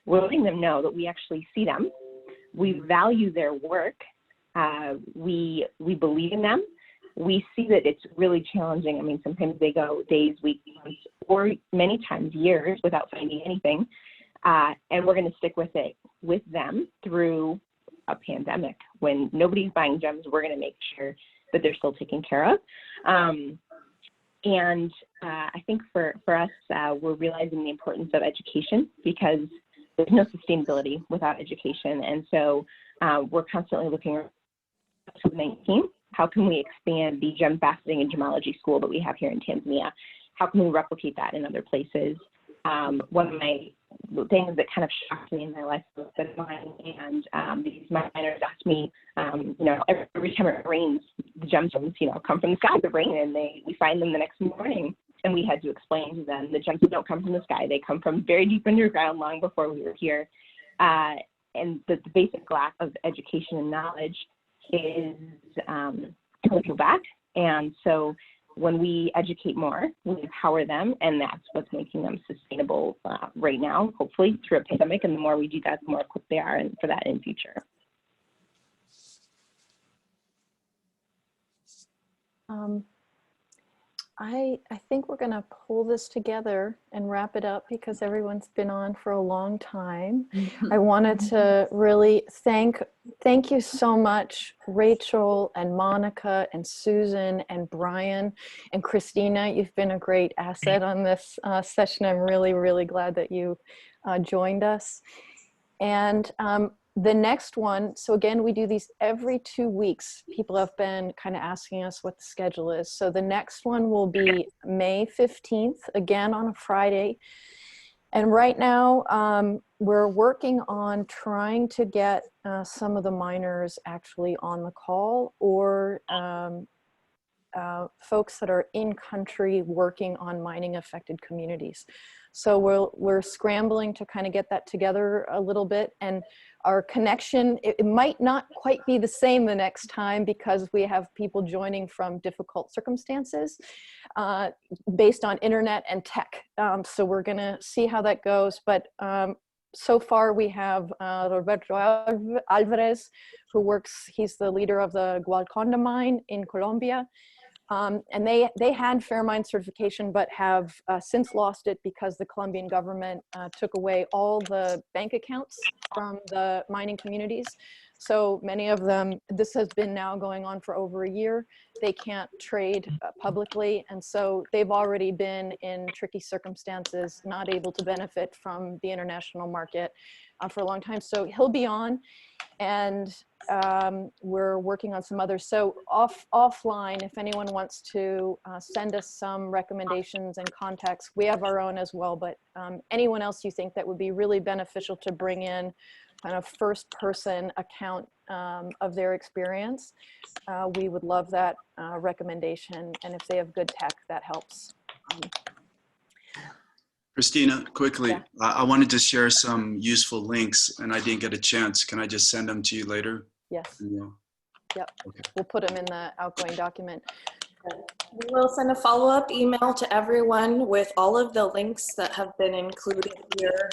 we're letting them know that we actually see them, we value their work, we believe in them. We see that it's really challenging. I mean, sometimes they go days, weeks, months, or many times years without finding anything. And we're going to stick with it with them through a pandemic. When nobody's buying gems, we're going to make sure that they're still taken care of. And I think for us, we're realizing the importance of education, because there's no sustainability without education. And so we're constantly looking at COVID-19. How can we expand the gem faceting and gemology school that we have here in Tanzania? How can we replicate that in other places? One of my things that kind of shocked me in my life was that and these miners asked me, every time it rains, the gemstones, come from the sky, the rain, and we find them the next morning. And we had to explain to them the gemstones don't come from the sky; they come from very deep underground, long before we were here. And the basic lack of education and knowledge is looking back. And so when we educate more, we empower them, and that's what's making them sustainable right now, hopefully through a pandemic. And the more we do that, the more equipped they are for that in the future. I think we're going to pull this together and wrap it up, because everyone's been on for a long time. I wanted to really thank you so much, Rachel and Monica and Susan and Brian and Christina. You've been a great asset on this session. I'm really, really glad that you joined us. And the next one, so again, we do these every 2 weeks. People have been kind of asking us what the schedule is. So the next one will be May 15th, again on a Friday. And right now, we're working on trying to get some of the miners actually on the call, or folks that are in country working on mining affected communities. So we're scrambling to kind of get that together a little bit. And our connection, it might not quite be the same the next time, because we have people joining from difficult circumstances based on internet and tech. So we're gonna see how that goes. But so far we have Roberto Alvarez, who works, he's the leader of the Gualconda mine in Colombia. And they had fair mine certification, but have since lost it because the Colombian government took away all the bank accounts from the mining communities. So many of them, this has been now going on for over a year. They can't trade publicly. And so they've already been in tricky circumstances, not able to benefit from the international market for a long time. So he'll be on. And we're working on some others. So offline, if anyone wants to send us some recommendations and contacts, we have our own as well, but anyone else you think that would be really beneficial to bring in kind of first person account of their experience, we would love that recommendation. And if they have good tech, that helps. Christina, quickly, Yeah. I wanted to share some useful links and I didn't get a chance. Can I just send them to you later? Yes. Yeah. Yep. Okay. We'll put them in the outgoing document. We will send a follow-up email to everyone with all of the links that have been included here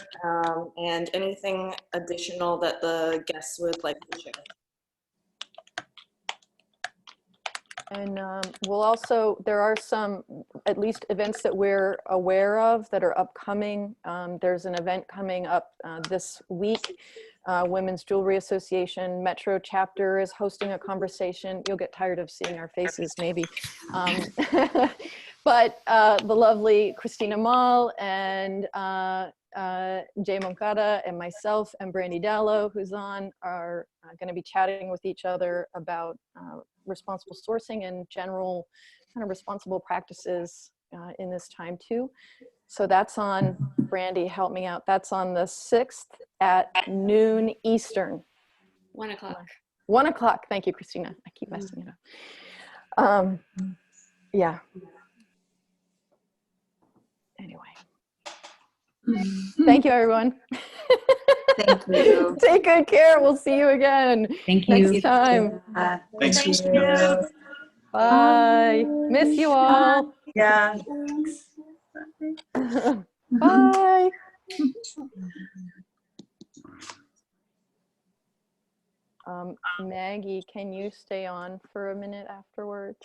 and anything additional that the guests would like to share. And we'll also, there are some, at least events that we're aware of that are upcoming. There's an event coming up this week. Women's Jewelry Association Metro chapter is hosting a conversation. You'll get tired of seeing our faces maybe. But the lovely Christina Mall and Jay Moncada and myself and Brandy Dallow, who's on, are going to be chatting with each other about responsible sourcing and general kind of responsible practices in this time too. So that's on, Brandy, help me out. That's on the 6th at noon Eastern. 1 o'clock. 1 o'clock. Thank you, Christina. I keep messing it up. Yeah. Thank you, everyone. Thank you. Take good care. We'll see you again Thank you. next time. Thanks, Thank Christina. you. Bye. Miss you all. Yeah. Bye. Maggie, can you stay on for a minute afterwards?